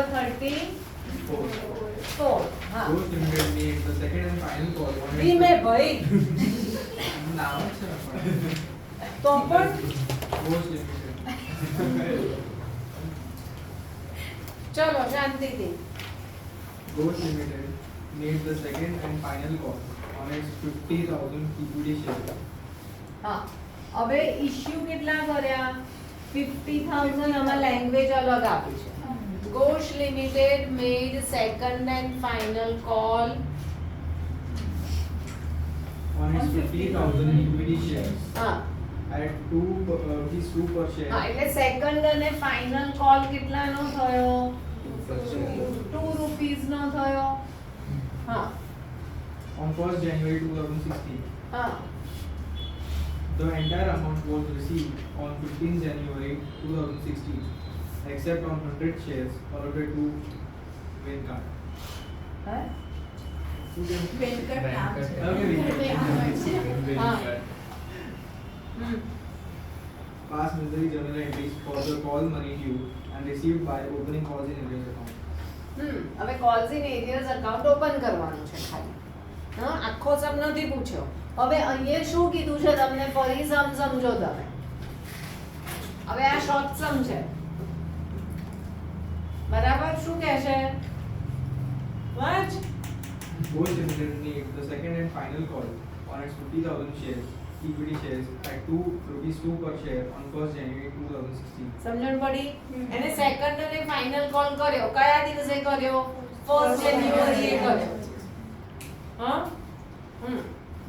number 34. हाँ Ghost Limited made the second and final call on दी मैं भाई now तो अपन Ghost Limited चलो शांति थी Ghost Limited made the second and final call on its 50,000 equity share. हाँ હવે issue કેટલા કર્યા 50,000 આમાં લેંગ્વેજ અલગ આપી છે Ghosh Limited made second and final call On its 50,000 equity shares હા at 2 rupees 2 per share. હા એટલે સેકન્ડ અને ફાઇનલ કોલ કેટલાનો થયો 2 રૂપીસ નો થયો હા On 1st January 2016, હા the entire amount was received on 15th January 2016, except on 100 shares allotted to Venkat. હે વેંકટ નામ છે. Okay, Venkat. હા હમ Past necessary journal entries for the call money due and received by opening calls in arrears account. હવે calls in arrears account open કરવાનું છે ખાલી હા આખો સમ નથી પૂછ્યો હવે અહીંયા શું કીધું છે તમને ફરી સમજો તમે હવે આ શોર્ટ સમ છે બરાબર શું કહે છે વાંચ Ghost Limited made the second and final call on its 50,000 shares, equity shares at 2 rupees 2 per share on 1st January 2016. સમજણ પડી એને સેકન્ડ અને ફાઇનલ કોલ કર્યો કયા દિવસે કર્યો 1st જાન્યુઆરીએ કર્યો હા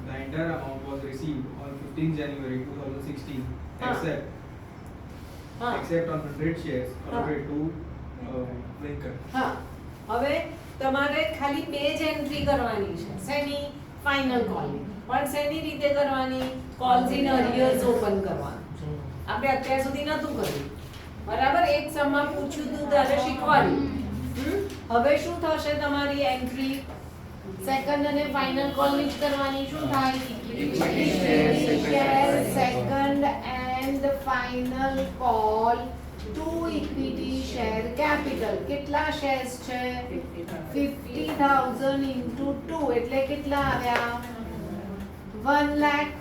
The entire amount was received on 15th January 2016, except on 100 shares allotted to Venkat. હા હવે તમારે ખાલી બે જ એન્ટ્રી કરવાની છે શેની ફાઇનલ કોલની પણ શેની રીતે કરવાની કોલ્સ ઇન અરિયર્સ ઓપન કરવાનું છે આપણે અત્યાર સુધી નતું કર્યું બરાબર એક સમમાં પૂછ્યું તું ત્યારે શીખવાડ્યું હવે શું થશે તમારી એન્ટ્રી સેકન્ડ અને ફાઇનલ કોલની જ કરવાની શું થાય second and final call to equity share capital કેટલા શેર્સ છે 50,000 into 2 એટલે કેટલા આવ્યા 1 લાખ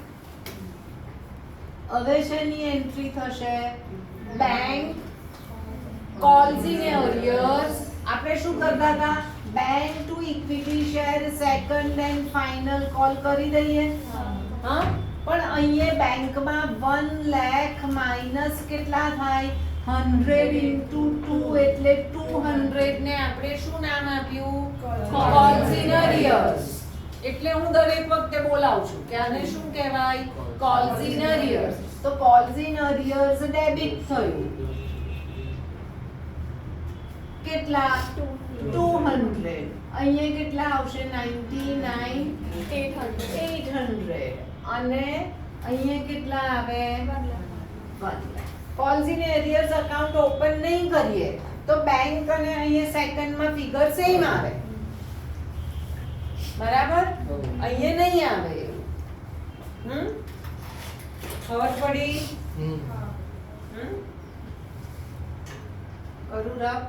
હવે શેની એન્ટ્રી થશે બેંક કોલ્સ ઇન એરિયર્સ આપણે શું કરતા હતા bank two equity share second and final call કરી દઈએ હા પણ અહીંયા બેંકમાં 1 લાખ માઈનસ કેટલા થાય 100 into 2 એટલે 200 ને આપણે શું નામ આપ્યું કોલ્સ ઇન અરિયર્સ એટલે હું દરેક વખતે બોલાવું છું કે આને શું કહેવાય કોલ્સ ઇન અરિયર્સ તો કોલ્સ ઇન અરિયર્સ ડેબિટ થયું કેટલા 200 અહીંયા કેટલા આવશે 99,800 અને અહીંયા કેટલા આવે 1 lakh calls in arrears account open નહીં કરીએ તો બેંક અને અહીંયા સેકન્ડમાં ફિગર સેમ આવે બરાબર અહીંયા નહીં આવે ખબર પડી કરું રાવ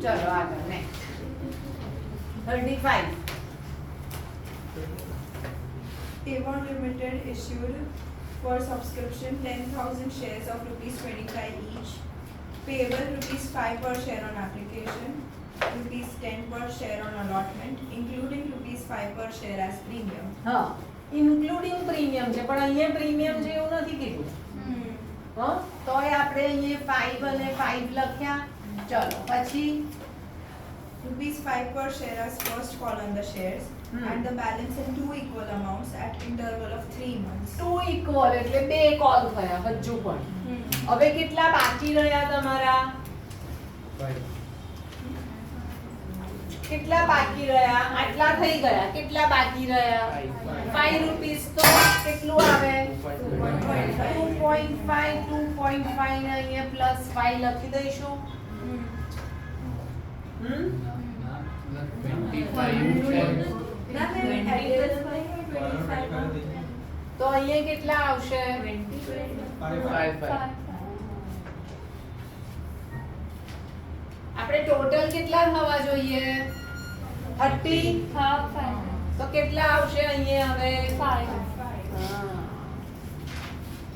ચલો આગળ next 35 Avon Limited issued for subscription 10,000 shares of rupees 25 each, payable rupees 5 per share on application, rupees 10 per share on allotment, including rupees 5 per share as premium. હા ઇન્ક્લુડિંગ પ્રીમિયમ છે પણ અહીંયા પ્રીમિયમ જેવું નથી કીધું હા તોય આપણે અહીંયા 5 અને 5 લખ્યા ચલો પછી Rupees 5 per share as first call on the shares, and the balance in 2 equal amounts at interval of 3 months. 2 equal એટલે બે કોલ થયા હજુ પણ હવે કેટલા બાકી રહ્યા તમારા કેટલા બાકી રહ્યા આટલા થઈ ગયા કેટલા બાકી રહ્યા 5 રૂપીસ તો કેટલું આવે 2.5 ને અહીંયા +5 લખી દઈશું હમ ના મેમ એડિશન તો અહીંયા કેટલા આવશે? 5. આપણે ટોટલ કેટલા થવા જોઈએ? 30. તો કેટલા આવશે અહીંયા હવે? હા.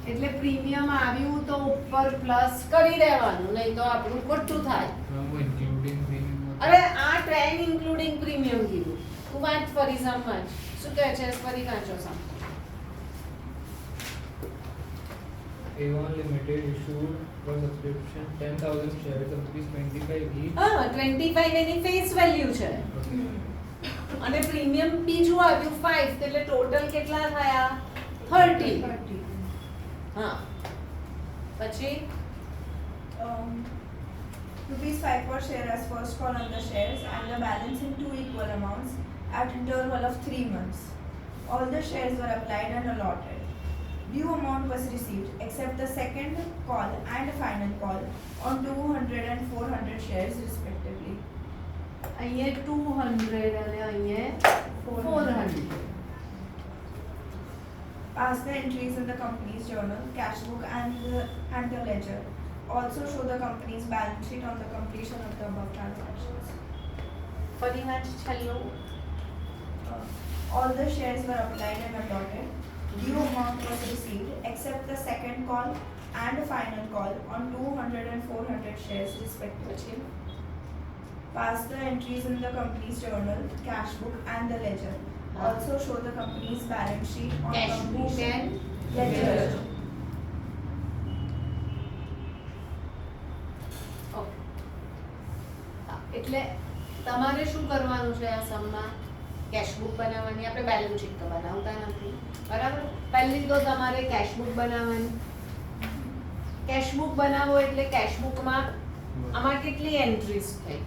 એટલે પ્રીમિયમ આવ્યું તો ઉપર પ્લસ કરી દેવાનું, નહીં તો આપણું ખોટું થાય. અરે આ 10 ઇન્ક્લુડિંગ પ્રીમિયમ કીધું. તું વાંચ ફરી સમજ શું કહે છે, ફરી વાંચો સમ. A1 Limited issued for subscription 10,000 shares of ₹25 each. હા 25 એની ફેસ વેલ્યુ છે અને પ્રીમિયમ બીજું આવ્યું 5, એટલે ટોટલ કેટલા થયા? 30. હા પછી rupees 5 per share as first call on the shares and the balance in 2 equal amounts at interval of 3 months. All the shares were applied and allotted. Due amount was received except the second call and final call on 200 and 400 shares respectively. અહીંયા 200 અને અહીંયા 400. Pass the entries in the company's journal, cash book and the ledger. Also show the company's balance sheet on the completion of the above transactions. ફરી વાંચ છેલ્લું. All the shares were applied and allotted. Due amount was received except the second call and final call on 200 and 400 shares respectively. Pass the entries in the company's journal, cash book and the ledger. Also show the company's balance sheet on Cash book completion and ledger. Okay. એટલે તમારે શું કરવાનું છે આ સમમાં? કેશબુક બનાવવાની. આપણે balance sheet તો બનાવતા નથી, બરાબર? પહેલી તો તમારે કેશબુક બનાવવાની. કેશબુક બનાવો એટલે કેશબુકમાં આમાં કેટલી એન્ટ્રીઝ થઈ?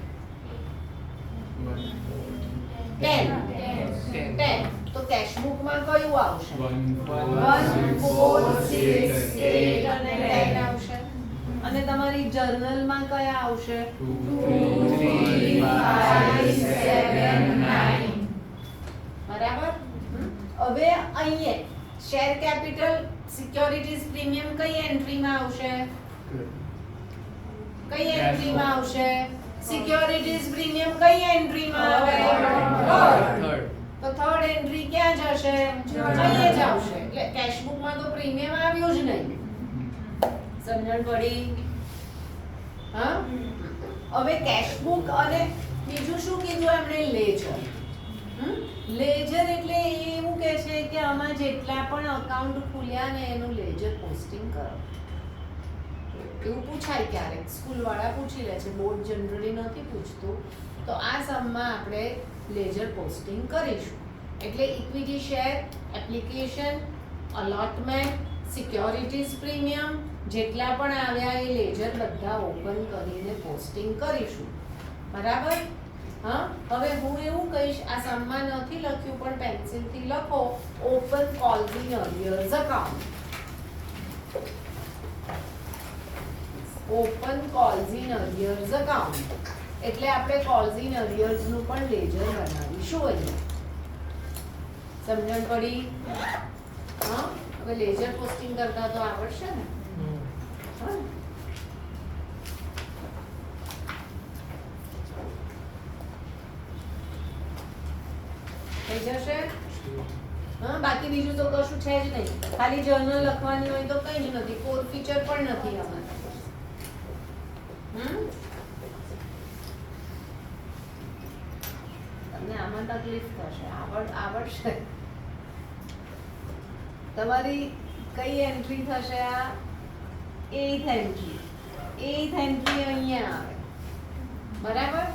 10. તો કેશબુકમાં કયું આવશે? 1, 4, 6, 8 અને 10 આવશે. અને તમારી જર્નલમાં કયા આવશે? 2, 3, 5, 7, 9. બરાબર? હવે અહીંયા શેર કેપિટલ સિક્યોરિટીઝ પ્રીમિયમ કઈ એન્ટ્રીમાં આવશે? કઈ એન્ટ્રીમાં આવશે? સિક્યોરિટીઝ પ્રીમિયમ કઈ એન્ટ્રીમાં આવે? થર્ડ. તો થર્ડ એન્ટ્રી ક્યાં જશે? અહીંયા જ આવશે. એટલે કેશબુકમાં તો પ્રીમિયમ આવ્યું જ નહીં. સમજણ પડી? હા. હવે કેશબુક અને બીજું શું કીધું એમણે? લેજર. લેજર એટલે એવું કહે છે કે આમાં જેટલા પણ અકાઉન્ટ ખુલ્યા ને એનું લેજર પોસ્ટિંગ કરો. એવું પૂછાય ક્યારેક, સ્કૂલ વાળા પૂછી લે છે, બોર્ડ જનરલી નથી પૂછતું. તો આ સમમાં આપણે લેજર પોસ્ટિંગ કરીશું. એટલે equity share application, allotment, securities premium જેટલા પણ આવ્યા એ લેજર બધા ઓપન કરીને પોસ્ટિંગ કરીશું. બરાબર? હા. હવે હું એવું કહીશ, આ સમમાં નથી લખ્યું પણ પેન્સિલથી લખો, open calls in arrears account. Open calls in arrears account એટલે આપણે કોલ્સ ઇન અરિયર્સ નું પણ લેજર બનાવીશું અહીંયા. સમજણ પડી? હા. હવે લેજર પોસ્ટિંગ કરતા તો આવડશે ને? હા. થઈ જશે? હા. બાકી બીજું તો કશું છે જ નહીં. ખાલી જર્નલ લખવાની હોય તો કંઈ જ નથી. કોર ફીચર પણ નથી આમાં. તમને આમાં તકલીફ થશે. આવડશે. તમારી કઈ એન્ટ્રી થશે? આ 8th એન્ટ્રી. 8th એન્ટ્રી અહીંયા આવે. બરાબર?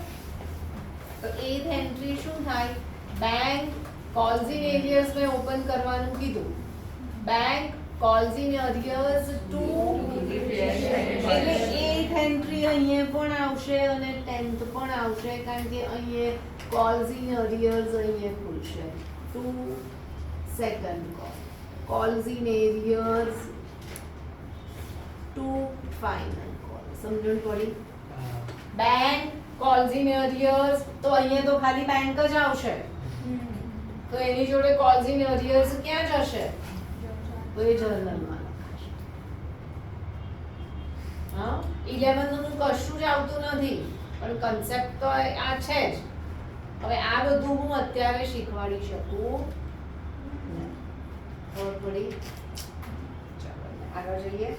તો 8th એન્ટ્રી શું થાય? બેંક કોલ્સ ઇન એરિયર્સ મેં ઓપન કરવાનું કીધું. Bank calls in arrears to એટલે 8th એન્ટ્રી અહીંયા પણ આવશે અને 10th પણ આવશે, કારણ કે અહીંયા કોલ્સ ઇન એરિયર્સ અહીંયા ખુલશે. To second calls in arrears to final call. સમજણ પડી? બેંક કોલ્સ ઇન એરિયર્સ, તો અહીંયા તો ખાલી બેંક જ આવશે, તો એની જોડે કોલ્સ ઇન એરિયર્સ ક્યાં જશે? તો એ જર્નલમાં લખાશે. હા, 11 નું કશું જ આવતું નથી, પણ કન્સેપ્ટ તો આ છે જ. હવે આ બધું હું અત્યારે શીખવાડી શકું નહીં. ખબર પડી? ચાલો આગળ જઈએ.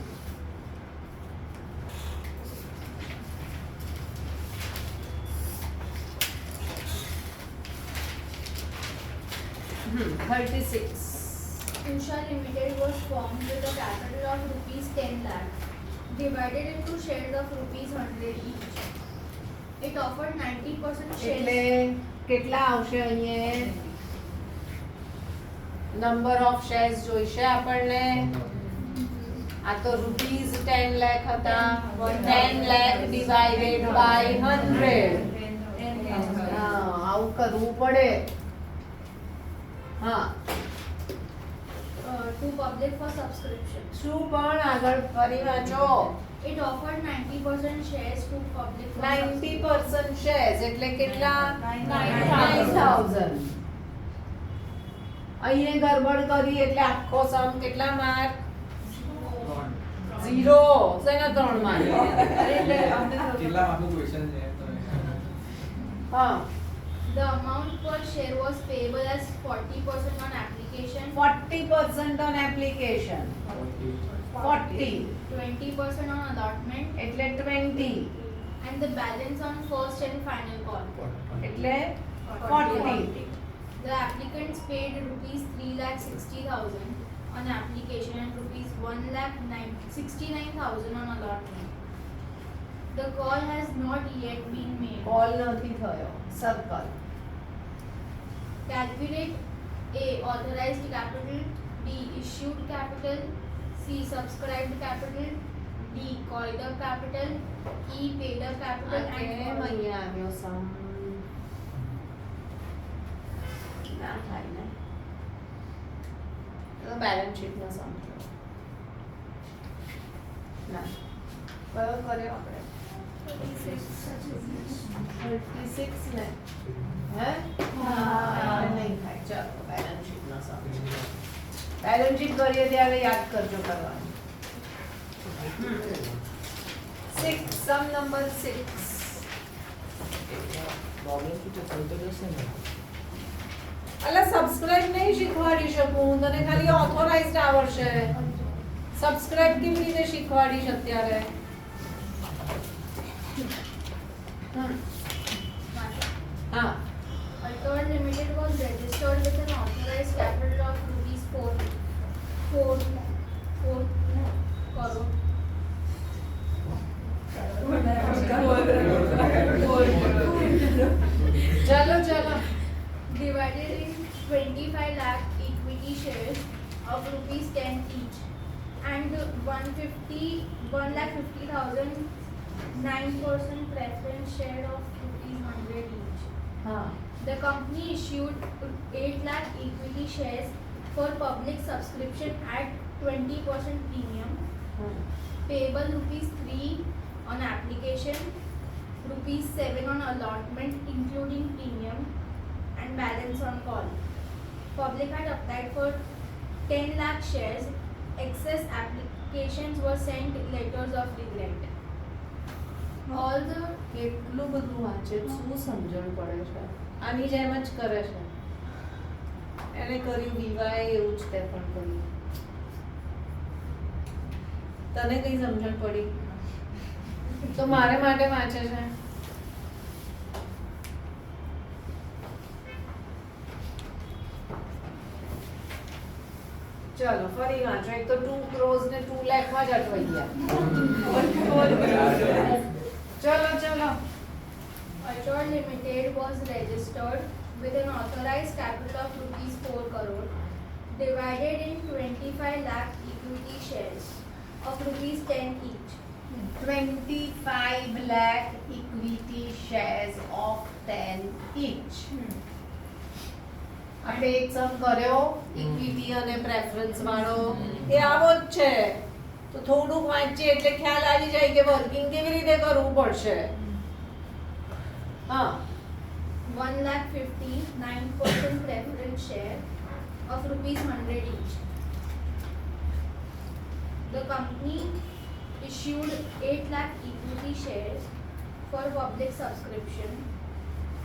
36. Usha Limited was formed with a capital of rupees 10 lakh, divided into shares of rupees 100 each. It offered 90% shares. એટલે કેટલા આવશે અહીંયા? નંબર ઓફ શેર્સ જોઈશે આપણને. આ તો રૂપીસ 10 લાખ હતા, 10 લાખ ડિવાઇડેડ બાય 100. હા, આવું કરવું પડે. હા, To public for subscription. શું પણ આગળ ફરી વાંચો. It offered 90% shares to public for 90% shares એટલે કેટલા? 9,000. 9,000. અહીંયા ગરબડ કરી એટલે આખો સમ કેટલા માર્ક? 0. શેના 3 માર્ક? કેટલા માર્કનો ક્વેશ્ચન છે તો હા, The amount per share was payable as 40% on application, 40% on application. 40 20% on allotment, એટલે 20 and the balance on first and final call. એટલે 40. The applicants paid rupees 3,60,000 on application and rupees 1,69,000 on allotment. The call has not yet been made. Call નથી થયો. Circle. Calculate A. Authorized capital, B. Issued capital, C. Subscribed capital, D. Called up capital, E. Paid up capital, કેમ and અહીંયા આવ્યો સમ? ના થાય ને, તો balance શીટનો સમ થયો. ના, કયો કર્યો આપણે? 36 ને હે? હા, નહીં થાય. ચાલો બેલેન્સ શીટનો સમ. બેલેન્સ શીટ કરીએ ત્યારે યાદ કરજો કરવાનું. 6, સમ નંબર 6. અલા સબસ્ક્રાઇબ નહીં શીખવાડી શકું હું તને, ખાલી ઓથોરાઇઝ્ડ આવડશે. સબસ્ક્રાઇબ કેવી રીતે શીખવાડીશ અત્યારે? હા, Altor Limited was registered with an authorized capital of rupees 4 crore. ચલો ચલો. Divided in 25 lakh equity shares of rupees 10 each and 1,50,000 9% preference share of rupees 100 each. હા, The company issued 8 lakh equity shares for public subscription at 20% premium, payable rupees 3 on application, rupees 7 on allotment including premium, and balance on call. Public had applied for 10 lakh shares. Excess applications were sent letters of regret. All the કેટલું બધું વાંચે, શું સમજણ પડે છે? આની જેમ જ કરે છે. એને કર્યું વિવાય એવું જ તે પણ કર્યું. તને કઈ સમજણ પડી? તો મારે માટે વાંચે છે. ચલો ફરી વાંચો. એક તો 2 crores ને 2 lakh માં જ અટવાઈ ગયા. ચલો ચલો. Altor Limited was registered with an authorized capital of rupees 4 crore, divided in 25 lakh equity shares of rupees 10 each. 25 lakh equity shares of 10 each. આપણે એક સમ કર્યો ઇક્વિટી અને પ્રેફરન્સ વાળો, એ આવો જ છે. તો થોડુંક વાંચીએ એટલે ખ્યાલ આવી જાય કે વર્કિંગ કેવી રીતે કરવું પડશે. હા 1,50,000 9% preference share of rupees 100 each. The company issued 8 lakh equity shares for public subscription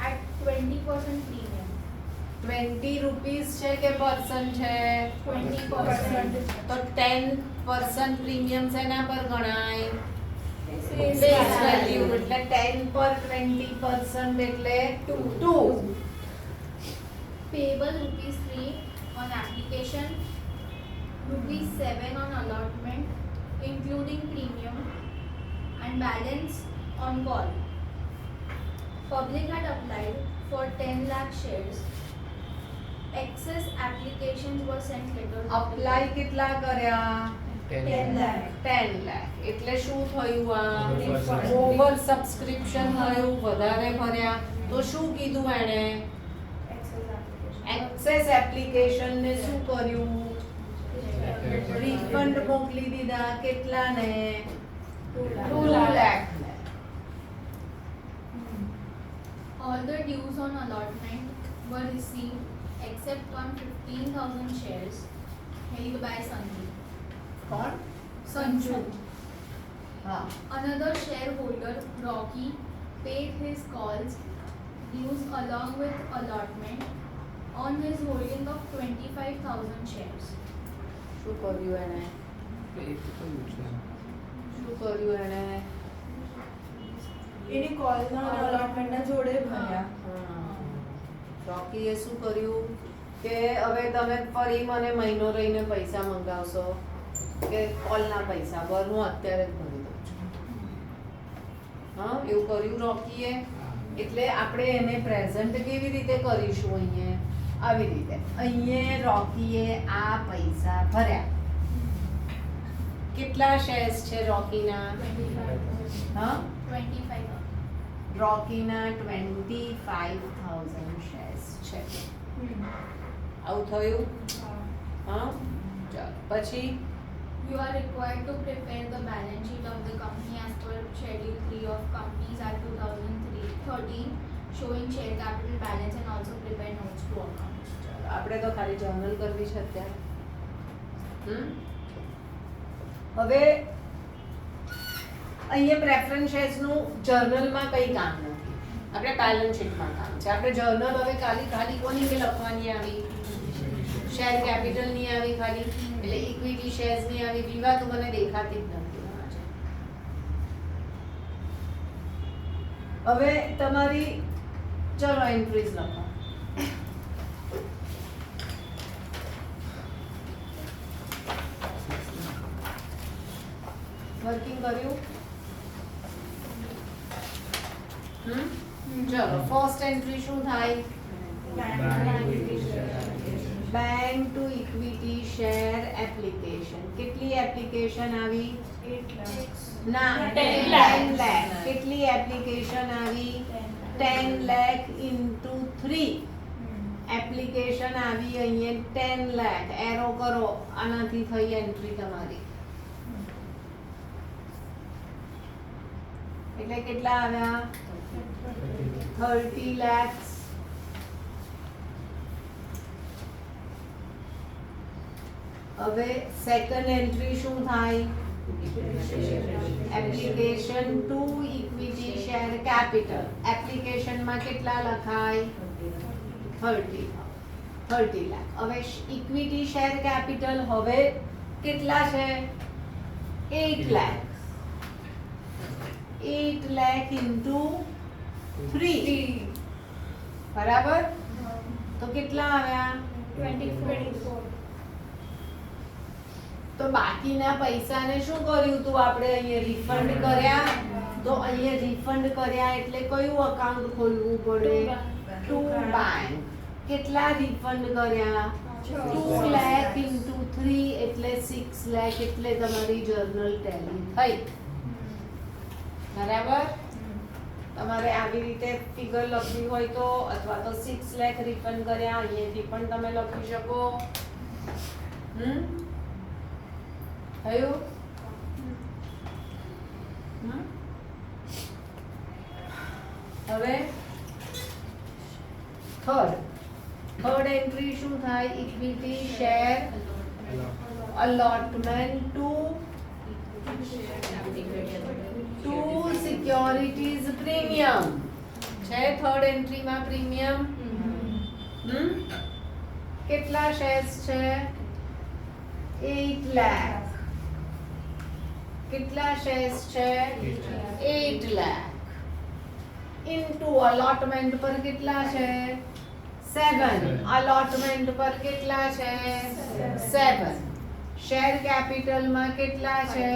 at 20% premium. 20 rupees છે કે પર્સન્ટ છે 20%. તો 10% પ્રીમિયમ શેના પર ગણાય Face બેઝ value. વેલ્યુ એટલે 10 પર 20% એટલે 2 Payable rupees 3 on application, rupees 7 on allotment, including premium, and balance on call. Public had applied for 10 lakh shares. Excess applications were sent later. Apply કેટલા કર્યા 10 lakh. 10 લાખ એટલે શું થયું આ Refund. ઓવર સબસ્ક્રિપ્શન થયું વધારે ભર્યા તો શું કીધું એણે Excess application. એક્સેસ એપ્લિકેશન ને શું કર્યું રિફંડ મોકલી દીધા કેટલાને 2 લાખ ને All the dues on allotment were received except on 15,000 shares held by Sanju. કોણ Sanju. હા Another shareholder, Rocky, paid his calls dues along with allotment on his holding of 25,000 shares. શું કર્યું એણે શું કર્યું એણે એની કોલના allotmentના જોડે ભર્યા. રોકીએ શું કર્યું કે હવે તમે ફરી મને મહિનો રહીને પૈસા મંગાવશો કે કોલના પૈસા ભર હું અત્યારે જ ભરી દઉં છું હા એવું કર્યું રોકીએ એટલે આપણે એને પ્રેઝન્ટ કેવી રીતે કરીશું અહીંયા આવી રીતે અહીંયા રોકીએ આ પૈસા ભર્યા કેટલા શેર્સ છે રોકીના 25,000. હા 25,000. રોકીના 25,000 શેર્સ છે આવું થયું હા ચાલો પછી You are required to prepare the balance sheet of the company as per Schedule 3 of Companies Act 2013, showing share capital balance and also prepare notes to accounts. ચાલો આપણે તો ખાલી જર્નલ કરવી છે અત્યારે હવે અહીંયા પ્રેફરન્સ શેર્સનું જર્નલમાં કંઈ કામ નથી આપણે બેલેન્સ શીટમાં કામ છે આપણે જર્નલ હવે ખાલી ખાલી કોની કે લખવાની આવી શેર કેપિટલની આવી ખાલી એટલે ઇક્વિટી શેર્સની આવી વિવાદ મને દેખાતી જ નથી હવે તમારી ચલો એન્ટ્રીઝ લખો વર્કિંગ કર્યું ચલો ફર્સ્ટ એન્ટ્રી શું થાય bank two equity share application કેટલી એપ્લિકેશન આવી 8 lakhs. ના 10 10 લાખ કેટલી એપ્લિકેશન આવી 10 લાખ ઇન્ટુ 3 એપ્લિકેશન આવી અહીંયા 10 લાખ એરો કરો આનાથી થઈ એન્ટ્રી તમારી એટલે કેટલા આવ્યા 30 lakhs હવે સેકન્ડ એન્ટ્રી શું થાય application two equity share capital એપ્લિકેશનમાં કેટલા લખાય 30 લાખ હવે ઇક્વિટી શેર કેપિટલ હવે કેટલા છે 8 લાખ 8 લાખ ઇન્ટુ 3 બરાબર તો કેટલા આવ્યા 24. તો બાકીના પૈસાને શું કર્યું તું આપણે અહીંયા રિફંડ કર્યા તો અહીંયા રિફંડ કર્યા એટલે કયું અકાઉન્ટ ખોલવું પડે ટુ બેંક કેટલા રિફંડ કર્યા 2 લાખ ઇન્ટુ 3 એટલે 6 લાખ એટલે તમારી જર્નલ ટેલી થઈ બરાબર તમારે આવી રીતે ફિગર લખવી હોય તો અથવા તો 6 લાખ રિફંડ કર્યા અહીંયાથી પણ તમે લખી શકો થયું હવે થર્ડ એન્ટ્રી શું થાય? Equity share allotment to securities premium છે થર્ડ એન્ટ્રીમાં પ્રીમિયમ. કેટલા શેર્સ છે? 8 લાખ. કેટલા શેર્સ છે? 8 લાખ ઇન્ટુ allotment પર કેટલા છે? 7. allotment પર કેટલા છે? 7. શેર કેપિટલમાં કેટલા છે?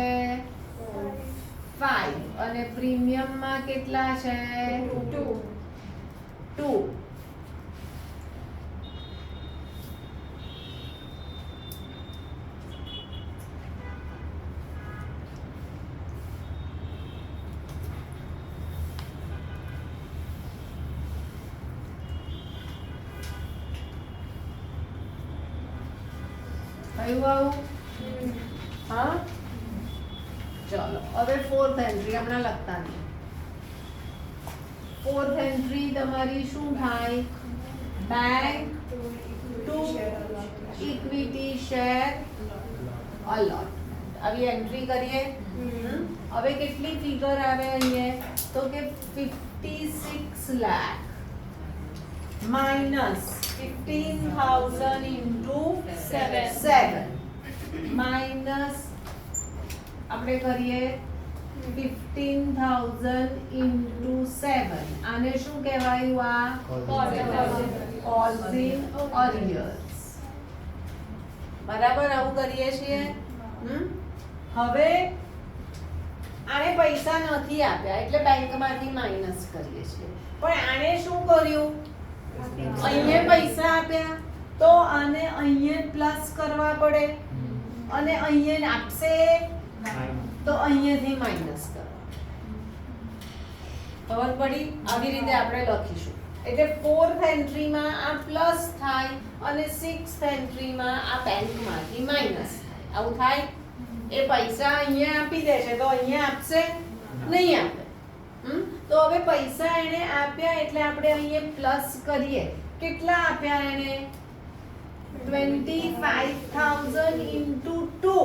5. અને પ્રીમિયમમાં કેટલા છે? 2. કયું આવું? હા, ચલો હવે ફોર્થ એન્ટ્રી હમણાં લખતા નહીં. ફોર્થ એન્ટ્રી તમારી શું થાય? Bank two equity share allotment. આવી એન્ટ્રી કરીએ. હવે કેટલી ફિગર આવે અહીંયા? તો કે 56 લાખ માઇનસ 15,000 into 7 માઇનસ આપણે કરીએ 15,000 into 7. આને શું કહેવાયું? આ calls in arrears. બરાબર, આવું કરીએ છીએ. હવે આને પૈસા નથી આપ્યા એટલે બેંકમાંથી માઇનસ કરીએ છીએ. પણ આને શું કર્યું? અહીંયા પૈસા આપ્યા તો આને અહીંયા પ્લસ કરવા પડે અને અહીંયા આપશે તો અહીંયાથી માઇનસ કરવા. ખબર પડી? આવી રીતે આપણે લખીશું. એટલે ફોર્થ એન્ટ્રીમાં આ પ્લસ થાય અને સિક્સ્થ એન્ટ્રીમાં આ બેંકમાંથી માઇનસ થાય. આવું થાય. એ પૈસા અહીંયા આપી દે છે તો અહીંયા આપશે નહીં આપે. તો હવે પૈસા એને આપ્યા એટલે આપણે અહીંયા પ્લસ કરીએ. કેટલા આપ્યા એને? 25,000 into 2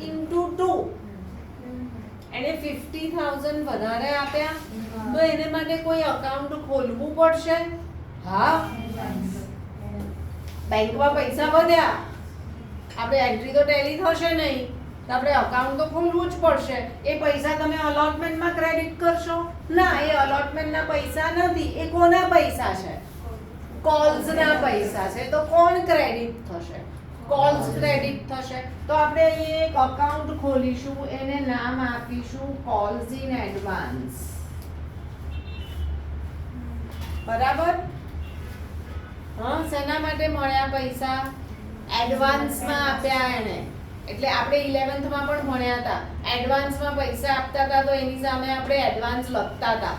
into 2. એને 50,000 વધારે આપ્યા તો એને માટે કોઈ અકાઉન્ટ ખોલવું પડશે. હા, બેંકમાં પૈસા વધ્યા, આપણે એન્ટ્રી તો ટેલી થશે નહીં તો આપણે અકાઉન્ટ તો ખોલવું જ પડશે. એ પૈસા તમે અલોટમેન્ટમાં ક્રેડિટ કરશો? ના, એ અલોટમેન્ટના પૈસા નથી. એ કોના પૈસા છે? કોલ્સના પૈસા છે. તો કોણ ક્રેડિટ થશે? કોલ્સ ક્રેડિટ થશે. તો આપણે અહીં એક અકાઉન્ટ ખોલીશું, એને નામ આપીશું કોલ્સ ઇન એડવાન્સ. બરાબર? હા, શેના માટે મળ્યા પૈસા? એડવાન્સમાં આપ્યા એને. એટલે આપણે 11th માં પણ ભણ્યા હતા. એડવાન્સમાં પૈસા આપતા હતા તો એની સામે આપણે એડવાન્સ લખતા હતા.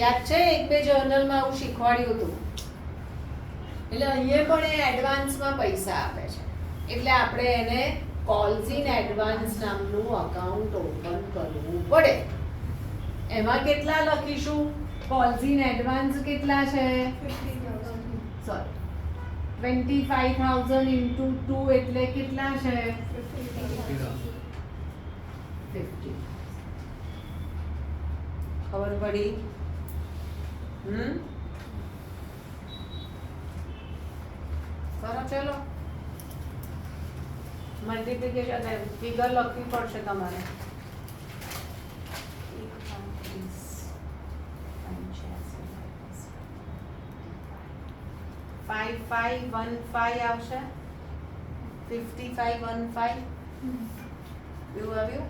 યાદ છે? એક બે જર્નલમાં આવું શીખવાડ્યું હતું. એટલે અહીંયા પણ એ એડવાન્સમાં પૈસા આપે છે એટલે આપણે એને કોલ્સ ઇન એડવાન્સ નામનું અકાઉન્ટ ઓપન કરવું પડે. એમાં કેટલા લખીશું? કોલ્સ ઇન એડવાન્સ કેટલા છે? 25,000 into 2 એટલે કેટલા છે? 50. ખબર પડી? કરો ચલો. મલ્ટીપ્લિકેશન ફિગર લખવી પડશે તમારે. 5515 આવશે. 5515 એવું આવ્યું.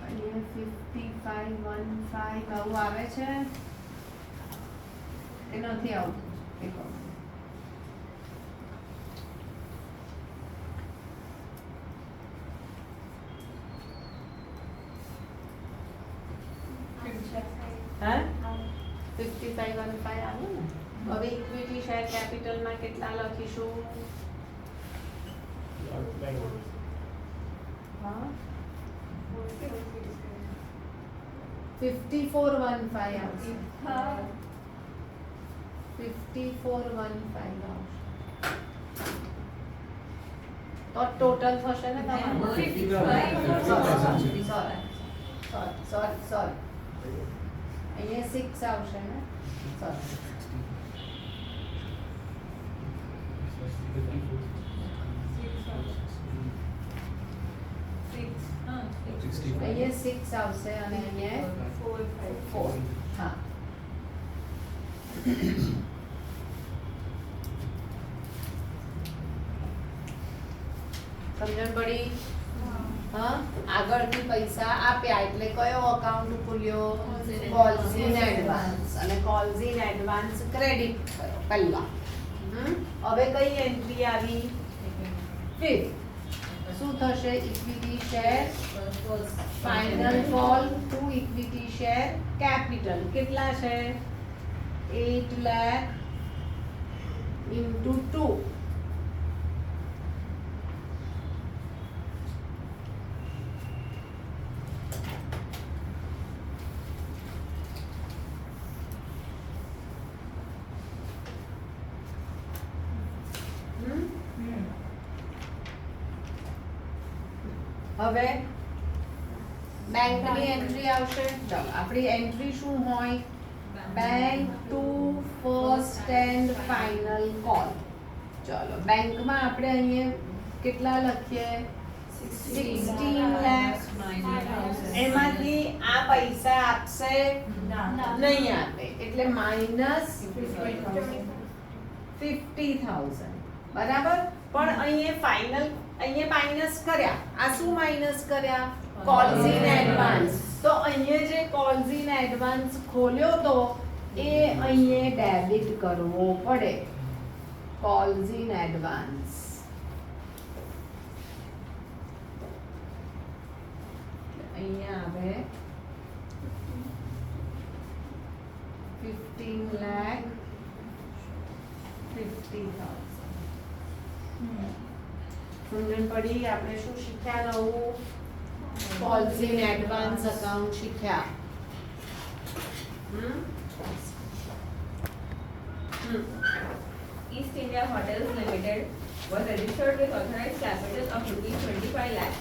અહીંયા 5515 આવું આવે છે. એ નથી આવતું. હા, 5515 આવ્યું ને. હવે ઇક્વિટી શેર કેપિટલમાં કેટલા લખીશું? હા, 5415 આવશે. હા 5415 આવશે. તો ટોટલ થશે ને તમારું 55,000. સોરી અહીંયા 6 આવશે ને સોરી અહીંયા 6 આવશે અને અહીંયા 4 હા સમજણ પડી હા આગળથી પૈસા આપ્યા એટલે કયો અકાઉન્ટ ખુલ્યો કોલ્સ ઇન એડવાન્સ અને કોલ્સ ઇન એડવાન્સ ક્રેડિટ કર્યો પહેલા હવે કઈ એન્ટ્રી આવી ફિફ્થ શું થશે equity share final call to equity share capital કેટલા છે 8 લાખ into 2 હવે બેંકની એન્ટ્રી આવશે ચાલો આપણી એન્ટ્રી શું હોય bank to first and final call ચાલો બેંકમાં આપણે અહીંયા કેટલા લખીએ 16 લાખ એમાંથી આ પૈસા આપશે નહીં આપે એટલે માઇનસ 50,000 બરાબર પણ અહીંયા ફાઇનલ અહીંયા માઇનસ કર્યા આ શું માઇનસ કર્યા કોલ્સ ઇન એડવાન્સ તો અહીંયા જે કોલ્સ ઇન એડવાન્સ ખોલ્યો તો એ અહીંયા ડેબિટ કરવો પડે કોલ્સ ઇન એડવાન્સ અહીંયા આવે 15 લાખ 50,000 સમજણ પડી આપણે શું શીખ્યા નવું કોલ્સ ઇન એડવાન્સ અકાઉન્ટ શીખ્યા East India Hotels Limited was registered with authorized capital of rupees 25 lakh,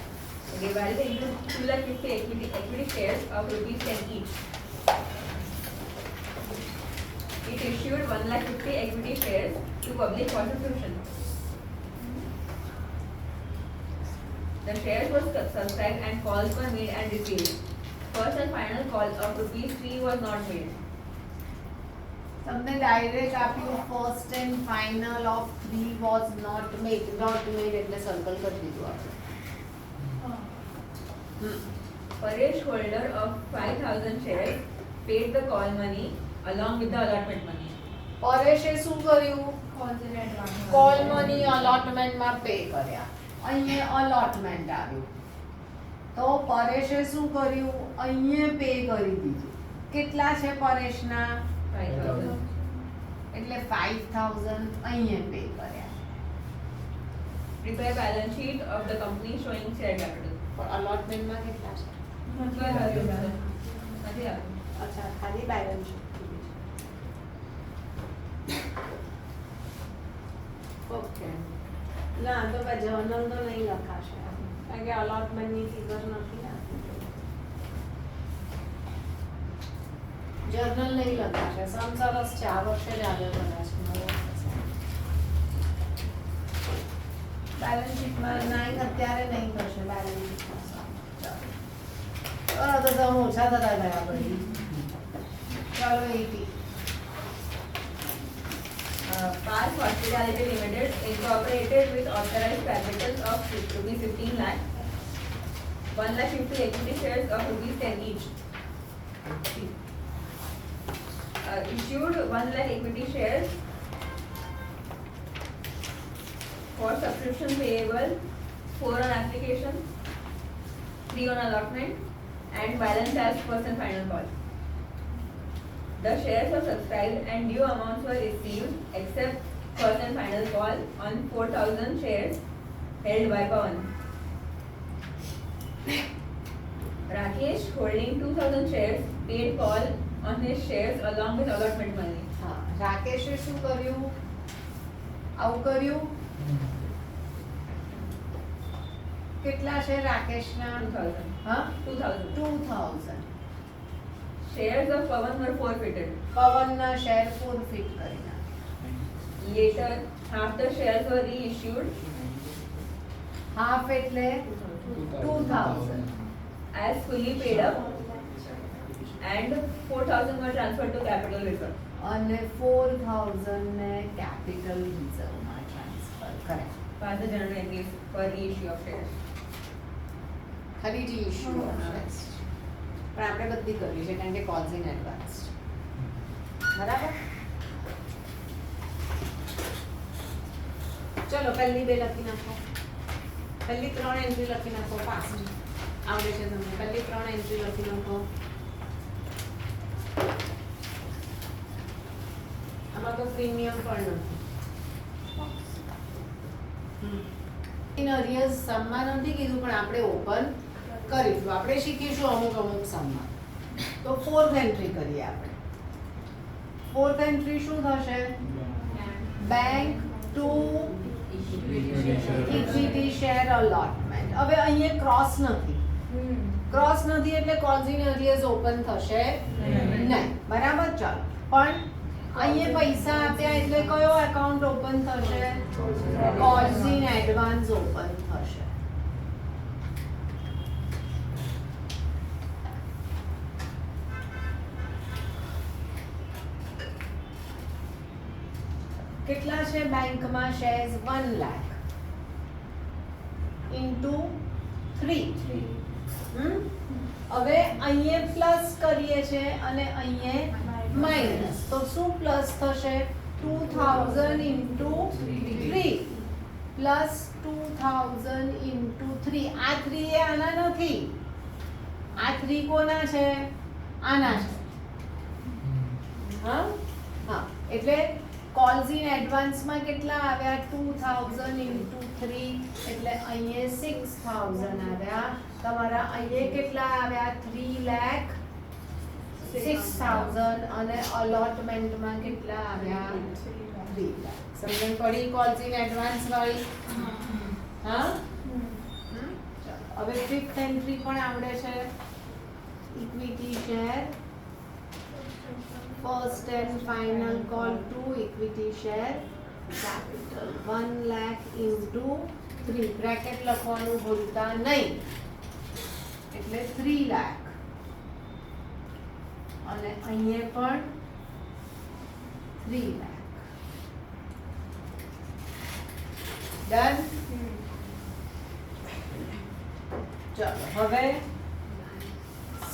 divided into 250 equity shares of rupees 10 each. It issued 150 equity shares to public for subscription. The shares were subscribed and calls were made and received. First and final call of rupees 3 was not made. તમને direct આપ્યું first and final of 3 was not made એટલે circle કરી દીધું આપણે Paresh, holder of 5,000 shares, paid the call money along with the allotment money. પરેશે શું કર્યું call money અલોટમેન્ટમાં pay કર્યા અહીંયા અલોટમેન્ટ આવ્યું તો પરેશે શું કર્યું અહીંયા પે કરી દીધું કેટલા છે પરેશના 5,000. એટલે 5,000 અહીંયા પે કર્યા Prepare balance sheet of the company showing share capital. પણ અલોટમેન્ટમાં કેટલા છે 12,000. નથી આવ્યું. અચ્છા ખાલી બેલેન્સ ઓકે ના તો ભાઈ જર્નલ તો નહીં લખાશે કારણ કે અલોટમેન્ટની ફિગર નથી ને જર્નલ નહીં લખાશે સમ સરસ 4 વર્ષે જ આગળ કદાચ બેલેન્સ શીટમાં નહીં અત્યારે નહીં થશે બેલેન્સ શીટમાં તો તમે ઓછા થતા ગયા પછી ચાલો 80 Pars Hospitality Limited incorporated with authorized capital of rupees 15 lakh, 150 equity shares of rupees 10 each. Issued 1 lakh equity shares for subscription payable, 4 on application, 3 on allotment, and balance as first and final call. The shares were subscribed and due amounts were received except first and final call on 4,000 shares held by Pawan. Rakesh holding 2000 shares paid call on his shares along with allotment money. હા રાકેશે શું કર્યું આવું કર્યું કેટલા છે રાકેશના 2000. હા 2000. 2000 Shares of Pawan were forfeited. પવનના share forfeit કરી નાખ્યા. Later, half the shares were reissued half એટલે 2000 as fully paid up and 4000 were transferred to capital reserve. અને 4000 ને કેપિટલ રિઝર્વમાં ટ્રાન્સફર કર્યા. By the general entries for reissue of shares. ખાલી reissue of shares. પણ આપણે બધી કરવી છે કારણ કે કોલ્સ ઇન એડવાન્સ બરાબર. ચલો પહેલી બે લખી નાખો. પહેલી 3 એન્ટ્રી લખી નાખો. પાસ આવડે છે તમને. પહેલી 3 એન્ટ્રી લખી નાખો. આમાં તો પ્રીમિયમ પણ નથી. ઇન અરિયર્સ સમ્મા નથી કીધું પણ આપણે ઓપન કરીશું. આપણે શીખીશું અમુક સમ્મા. તો 4th એન્ટ્રી કરીએ આપણે. 4th એન્ટ્રી શું થશે? Bank two equity share allotment. હવે અહીંયા ક્રોસ નથી. ક્રોસ નથી એટલે કોલ્સ ઇન અરિયર્સ ઓપન થશે નહીં. બરાબર. ચાલો પણ અહીંયા પૈસા આપ્યા એટલે કયો એકાઉન્ટ ઓપન થશે? કોલ્સ ઇન એડવાન્સ ઓપન થશે. કેટલા છે બેંકમાં શેર્સ? 1 લાખ ઇન્ટુ 3. હવે અહીંયા પ્લસ કરીએ છે અને અહીંયા માઇનસ. તો શું પ્લસ થશે? 2000 ઇન્ટુ 3 પ્લસ 2000 ઇન્ટુ 3. આ 3 એ આના નથી. આ 3 કોના છે? આના છે. હા હા એટલે કોલ્સ ઇન એડવાન્સમાં કેટલા આવ્યા? 2000 ઇન્ટુ 3 એટલે અહીંયા 6000 આવ્યા. તમારા અહીંયા કેટલા આવ્યા? 3,06,000 અને અલોટમેન્ટમાં કેટલા આવ્યા? 3 લાખ. સમજણ પડી કોલ્સ ઇન એડવાન્સ વાળી? હા ચાલો હવે 5th એન્ટ્રી પણ આવડે છે. Equity share first and final call to equity share capital 1 lakh into 3 bracket લખવાનું ભૂલતા નહીં. એટલે 3 લાખ અને અહીંયા પણ 3 લાખ. ડન. ચલો હવે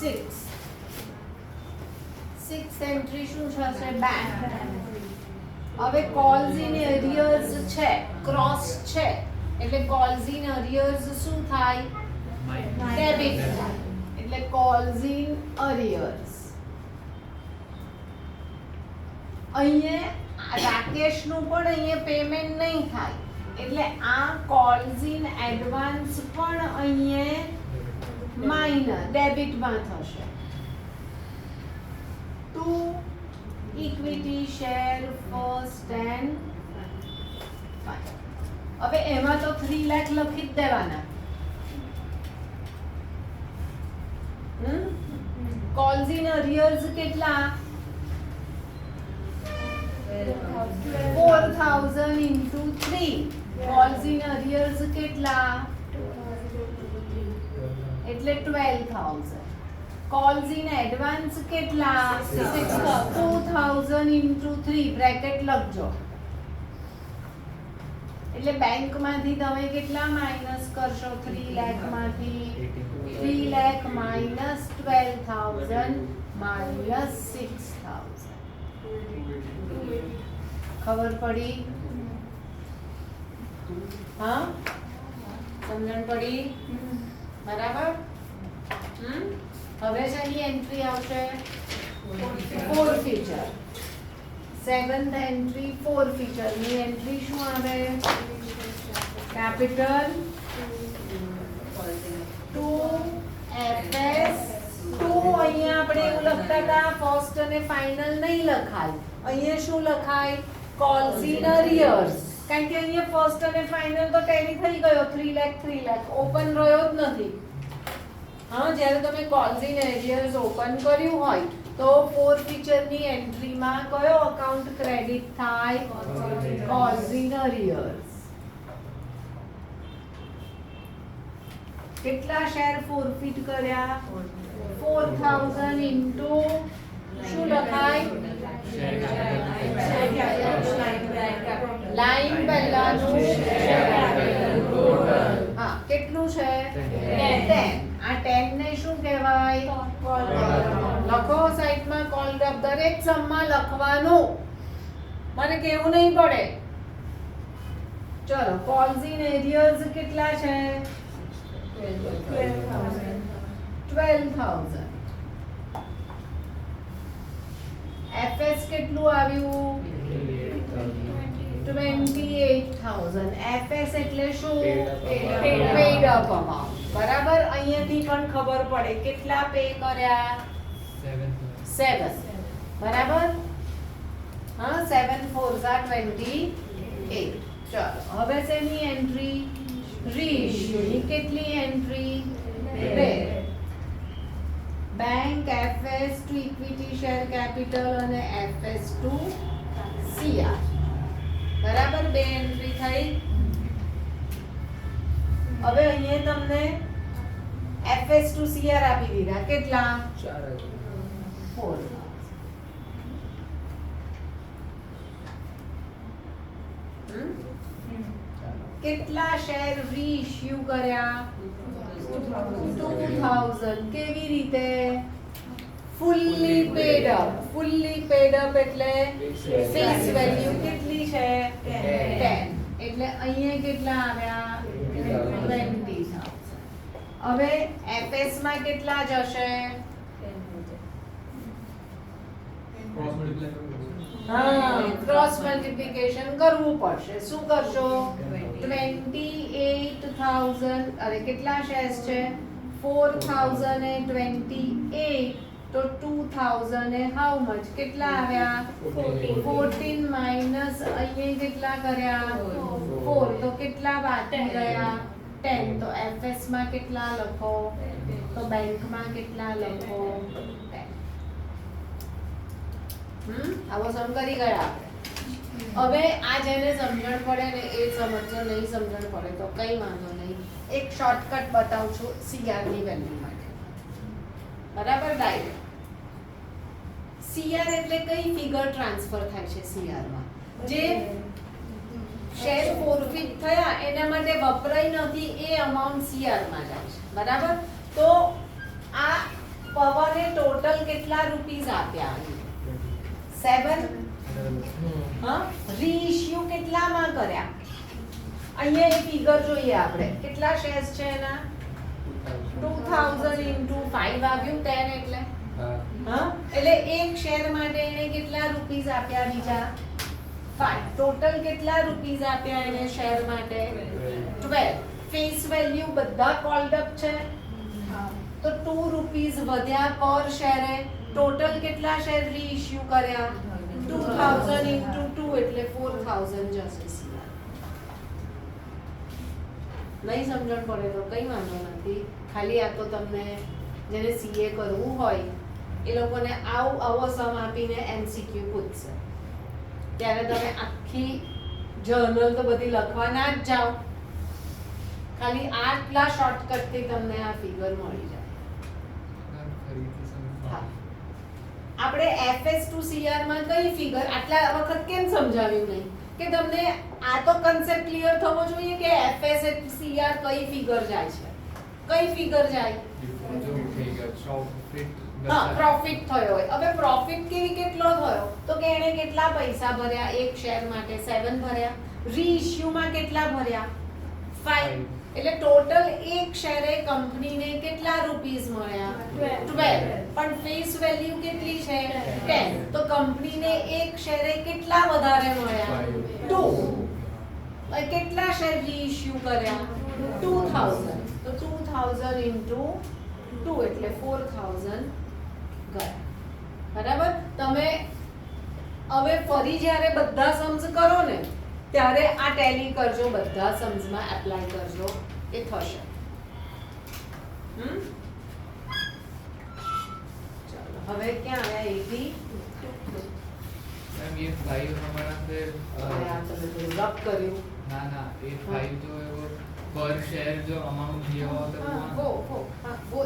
6th એન્ટ્રી શું થશે? બેંક. હવે કોલ્સ ઇન એરિયર્સ છે, ક્રોસ છે એટલે કોલ્સ ઇન એરિયર્સ શું થાય? ડેબિટ થાય. એટલે કોલ્સ ઇન એરિયર્સ. અહીંયા રાકેશનું પણ અહીંયા પેમેન્ટ નહીં થાય એટલે આ કોલ્સ ઇન એડવાન્સ પણ અહીંયા માઇનર ડેબિટમાં થશે. to equity share first and final. હવે એમાં તો 3 લાખ લખી જ દેવાના. કોલ્સ ઇન અરિયર્સ કેટલા? 4000 into 3. કોલ્સ ઇન અરિયર્સ કેટલા? એટલે 12000. કોલ્સ ઇન એડવાન્સ કેટલા? 2000 into 3 બ્રેકેટ લખજો. એટલે બેંકમાંથી તમે કેટલા માઈનસ કરશો? 3 લાખમાંથી 3 લાખ માઈનસ 12000 માઈનસ 6000. ખબર પડી? હા સમજણ પડી? બરાબર. હવે શેની એન્ટ્રી આવશે? ફોરફીચર. 7th એન્ટ્રી ફોરફીચર ની એન્ટ્રી શું આવે? કેપિટલ ટુ FS2 અહીંયા આપણે એવું લખતા હતા ફર્સ્ટ અને ફાઇનલ નહીં લખાય, અહીંયા શું લખાય? Calls in arrears. કારણ કે અહીંયા ફર્સ્ટ અને ફાઇનલ તો ટેલી થઈ ગયો 3 લાખ ઓપન રહ્યો જ નથી. હા, જ્યારે તમે કોલ્સ ઇન અરિયર્સ ઓપન કર્યું હોય તો ફોર ફીચરની એન્ટ્રીમાં કયો અકાઉન્ટ ક્રેડિટ થાય? Calls in arrears. કેટલા શેર ફોરફિટ કર્યા? 4000 ઇન્ટુ શું લખાય? લાઈન પહેલાનું હા કેટલું છે? 10. આ 10 ને શું કહેવાય? લખો સાઈડમાં કોલ્ડ અપ. દરેક સમમાં લખવાનું, મને કેવું નહીં પડે. ચલો, કોલ્સ ઇન એરિયર્સ કેટલા છે? 12,000. FS કેટલું આવ્યું? 28,000. FS એટલે શું? Paid up amount. બરાબર. અહીંયાથી પણ ખબર પડે કેટલા પે કર્યા? 7. બરાબર. હા, 7 4s are 28. ચલો, હવે શેની એન્ટ્રી? રીઇશ્યુની. કેટલી entry? 2. Bank FS two equity share capital અને FS ટુ CR. બરાબર, 2 એન્ટ્રી થઈ. હવે અહીંયા તમને FS ટુ CR આપી દીધા. કેટલા? 4. કેટલા શેર રીઇશ્યુ કર્યા? 2000. કેવી રીતે? Fully paid up. Fully paid up એટલે ફેસ વેલ્યુ કેટલી છે? 10. એટલે અહીંયા કેટલા આવ્યા? 20,000. હવે FS માં કેટલા જશે? ક્રોસ મલ્ટીપ્લિકેશન કરવું પડશે. શું કરશો? 28,000. અરે કેટલા શેર્સ છે? 4,028 તો 2,000 એ હાઉ મચ? કેટલા આવ્યા? 14 માઇનસ અહીંયા કેટલા કર્યા? 4. તો કેટલા બાકી રહ્યા? 10. તો FS માં કેટલા લખો? તો બેંકમાં કેટલા લખો? 10. આવો સમ કરી ગયા આપણે. હવે આ જેને સમજણ પડે ને એ સમજજો, નહીં સમજણ પડે તો કઈ વાંધો નહીં. એક શોર્ટકટ બતાવું છું CR ની વેલ્યુ માટે. બરાબર. ડાયરેક્ટ CR એટલે કઈ ફિગર ટ્રાન્સફર થાય છે? CR માં જે શેર ફોરફિટ થયા એના માટે વપરાય નથી એ અમાઉન્ટ CR માં જાય છે. બરાબર. તો આ પવને ટોટલ કેટલા રૂપીસ આપ્યા? 7. હા, રીઇશ્યુ કેટલામાં કર્યા? અહીંયા એક ફિગર જોઈએ આપણે. કેટલા શેર્સ છે એના? 2000 into 5 આવ્યું 10 એટલે હા, એટલે એક શેર માટે એને કેટલા રૂપીસ આપ્યા? બીજા 5. ટોટલ કેટલા રૂપીસ આપ્યા એને શેર માટે? 12. ફેસ વેલ્યુ બધા કોલ્ડ અપ છે તો 2 રૂપીસ વધ્યા પર શેરે. ટોટલ કેટલા શેર રીઇશ્યુ કર્યા? 2000 into 2 એટલે 4000 જશે. નહીં સમજણ પડે તો કઈ વાંધો નથી. ખાલી આ તો તમને જેને CA કરવું હોય એ લોકોને આવો સમ આપીને MCQ પૂછશે ત્યારે તમે આખી જર્નલ તો બધી લખવા ના જ જાઓ. ખાલી આટલા શોર્ટકટથી તમને આ ફિગર મળી જાય. હા, આપણે FS ટુ CR માં કઈ ફિગર આટલા વખત કેમ સમજાવ્યું નહીં કે તમને આ તો કન્સેપ્ટ ક્લિયર થવો જોઈએ કે FS એટલે CR કઈ ફિગર જાય છે? કઈ ફિગર જાય? હા, પ્રોફિટ થયો હોય. હવે પ્રોફિટ કેટલો થયો? તો કે એને કેટલા પૈસા ભર્યા? એક શેર માટે 7 ભર્યા. રીઇશ્યુ માં કેટલા ભર્યા? 5. એટલે ટોટલ એક શેરે કંપનીને કેટલા રૂપીસ મળ્યા? 12. પણ ફેસ વેલ્યુ કેટલી છે? 10. તો કંપનીને એક શેરે કેટલા વધારે મળ્યા? 2. કેટલા શેર રીઇશ્યુ કર્યા? 2000. તો 2000 into 2. 2 એટલે 4000 ગયા. બરાબર? તમે હવે ફરી જ્યારે બધા સમ્સ કરો ને ત્યારે આ ટેલી કરજો, બધા સમ્સમાં એપ્લાય કરજો, એ થશે. चलो હવે ક્યાં આવ્યા 82? मैम ये 5 हमारा फिर હવે આ તમે થોડું રફ કર્યું. ना ना ये 5 जो है वो पर शेयर जो अमाउंट दिया हुआ था હા, वो હા, वो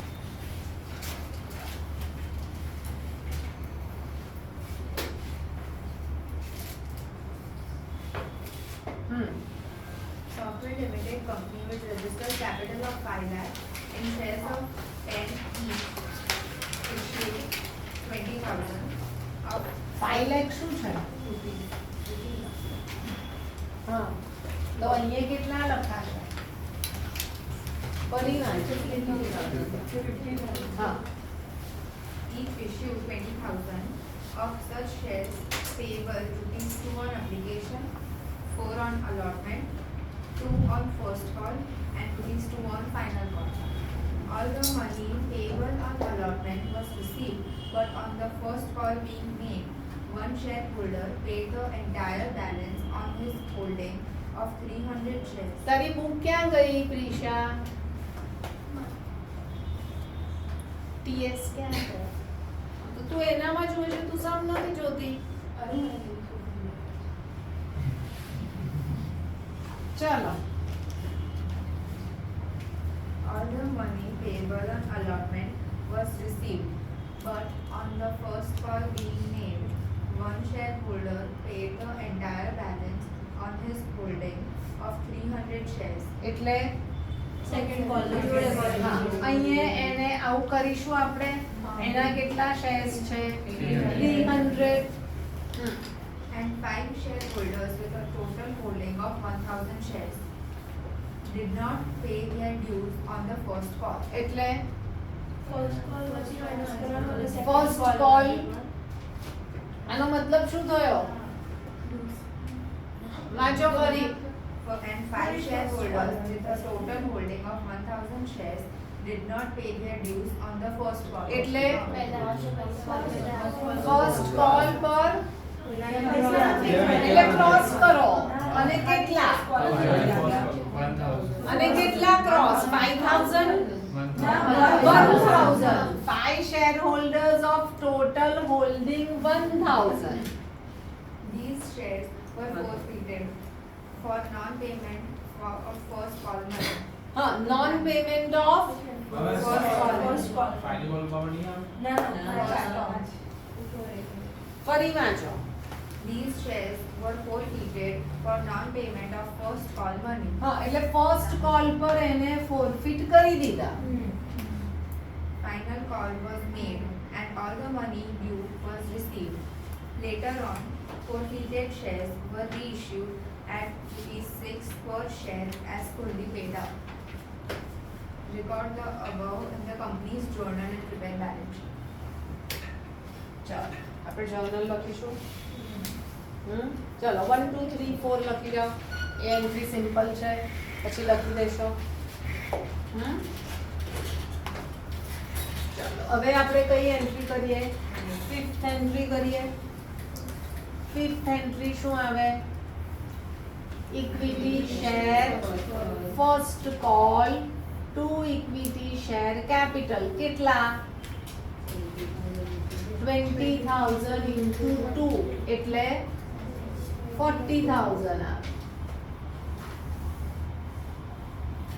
Software Limited company with registered capital of 5 lakh in shares of 10 each, issued 20,000 of 5 lakh શું છે? rupees. હા તો અહીંયા કેટલા લખાશે? ફરી વાંચો. હા Each issue 20,000 of such shares payable rupees 2 on application, 4 on allotment, 2 on first call and rupees 2 on final call. All the money payable on allotment was received, but on the first call being made, one shareholder paid the entire balance on his holding of 300 shares. તારી book ક્યાં ગઈ Prisha? TS ક્યાં છે? તો તું એનામાં જોઈ છે, તું સમ નથી જોતી. ચાલો All the money payable on allotment was received, but on the first call being made, one shareholder paid the entire balance on his holding of 300 shares. એટલે Second call હા અહીંયા એને આવું કરીશું આપણે. એના કેટલા શેર્સ છે? 300. And 5 shareholders with a total holding of 1,000 shares did not pay their dues on the first call. એટલે First ફર્સ્ટ કોલ આનો મતલબ શું થયો? વાંચો ફરી. And 5 shareholders with a total holding of 1,000 shares did not pay their dues on the first call. એટલે first call પર એટલે ક્રોસ કરો અને કેટલા? 1000 અને કેટલા cross? 5000. 1000 5 shareholders of total holding 1000. These shares were forfeited for non-payment of first call money. હા non payment of First call. Final call power नहीं है ફરી વાંચો. These shares were forfeited for non-payment of first call money. હા એટલે first call પર એને forfeit કરી દીધા. Final call was made and all the money due was received. Later on, forfeited shares were reissued at ₹6 per share as fully paid up. Record the above in the company's journal and prepare balance sheet. ચાલો આપણે journal લખીશું. ચલો 1 2 3 4 લખી જાઓ. એ entry simple છે, પછી લખી દેશો. ચાલો હવે આપણે કઈ એન્ટ્રી કરીએ? 5th એન્ટ્રી કરીએ. 5th એન્ટ્રી શું આવે? Equity share first call two equity share capital કેટલા? 20,000 into 2 એટલે 40,000 આવે.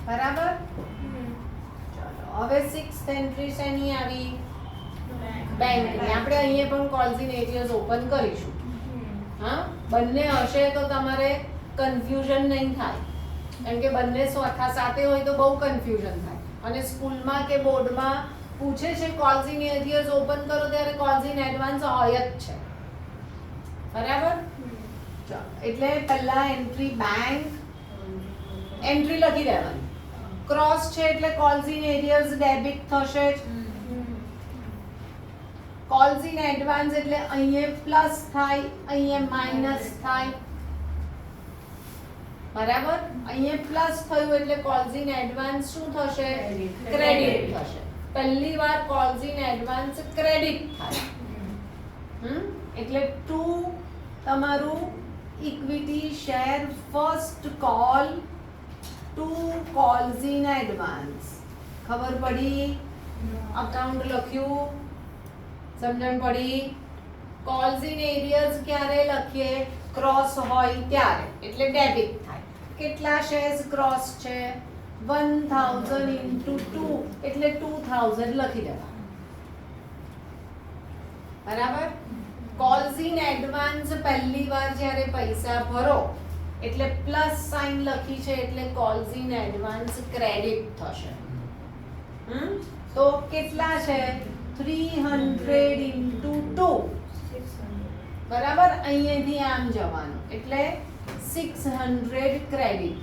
બરાબર? ચાલો હવે 6th એન્ટ્રી શેની આવી? બેંકની. આપણે અહીંયા પણ કોલ્સ ઇન એરિયર્સ ઓપન કરીશું. હા બંને હશે તો તમારે કન્ફ્યુઝન નહીં થાય, કારણ કે બંને સાથે હોય તો બહુ કન્ફ્યુઝન થાય. અને સ્કૂલમાં કે બોર્ડમાં પૂછે છે કોલ્સ ઇન એરિયર્સ ઓપન કરો ત્યારે કોલ્સ ઇન એડવાન્સ હોય જ છે. બરાબર? ચાલો એટલે પહેલા એન્ટ્રી બેંક એન્ટ્રી લખી દેવાની. ક્રોસ છે એટલે કોલ્સ ઇન એરિયર્સ ડેબિટ થશે જ. કોલ્સ ઇન એડવાન્સ એટલે અહીંયા પ્લસ થાય, અહીંયા માઇનસ થાય. બરાબર? અહીંયા પ્લસ થયું એટલે કોલ્સ ઇન એડવાન્સ શું થશે? ક્રેડિટ થશે. પહેલી વાર કોલ્સ ઇન એડવાન્સ ક્રેડિટ થાય. એટલે ટુ તમારું equity share first call to calls in advance. ખબર પડી? અકાઉન્ટ લખ્યું, સમજણ પડી? કોલ્સ ઇન એરિયર્સ ક્યારે લખીએ? ક્રોસ હોય ત્યારે, એટલે ડેબિટ થાય. કેટલા શેર્સ ક્રોસ છે? 1000 into 2 એટલે 2000 લખી દેવા. બરાબર? કોલ્સ ઇન એડવાન્સ પહેલી વાર જ્યારે પૈસા ભરો એટલે પ્લસ સાઇન લખી છે એટલે કોલ્સ ઇન એડવાન્સ ક્રેડિટ થશે. તો કેટલા છે? 300 into 2. બરાબર? અહીંયાથી આમ જવાનું એટલે 600 ક્રેડિટ કર્યા.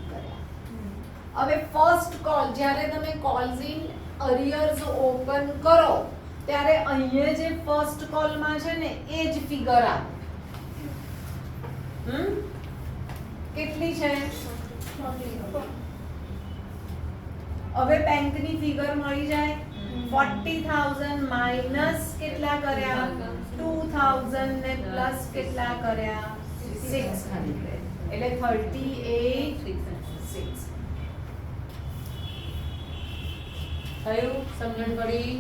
હવે ફર્સ્ટ કોલ જ્યારે તમે કોલ્સ ઇન અરિયર્સ ઓપન કરો ત્યારે અહીંયા જે ફર્સ્ટ કોલમાં છે ને એ જ ફિગર આવે. કેટલી છે? હવે બેંકની ફિગર મળી જાય. 40,000 માઇનસ કેટલા કર્યા? 2,000 ને પ્લસ કેટલા કર્યા? 600 એટલે 38,600 થયું. સમજણ પડી?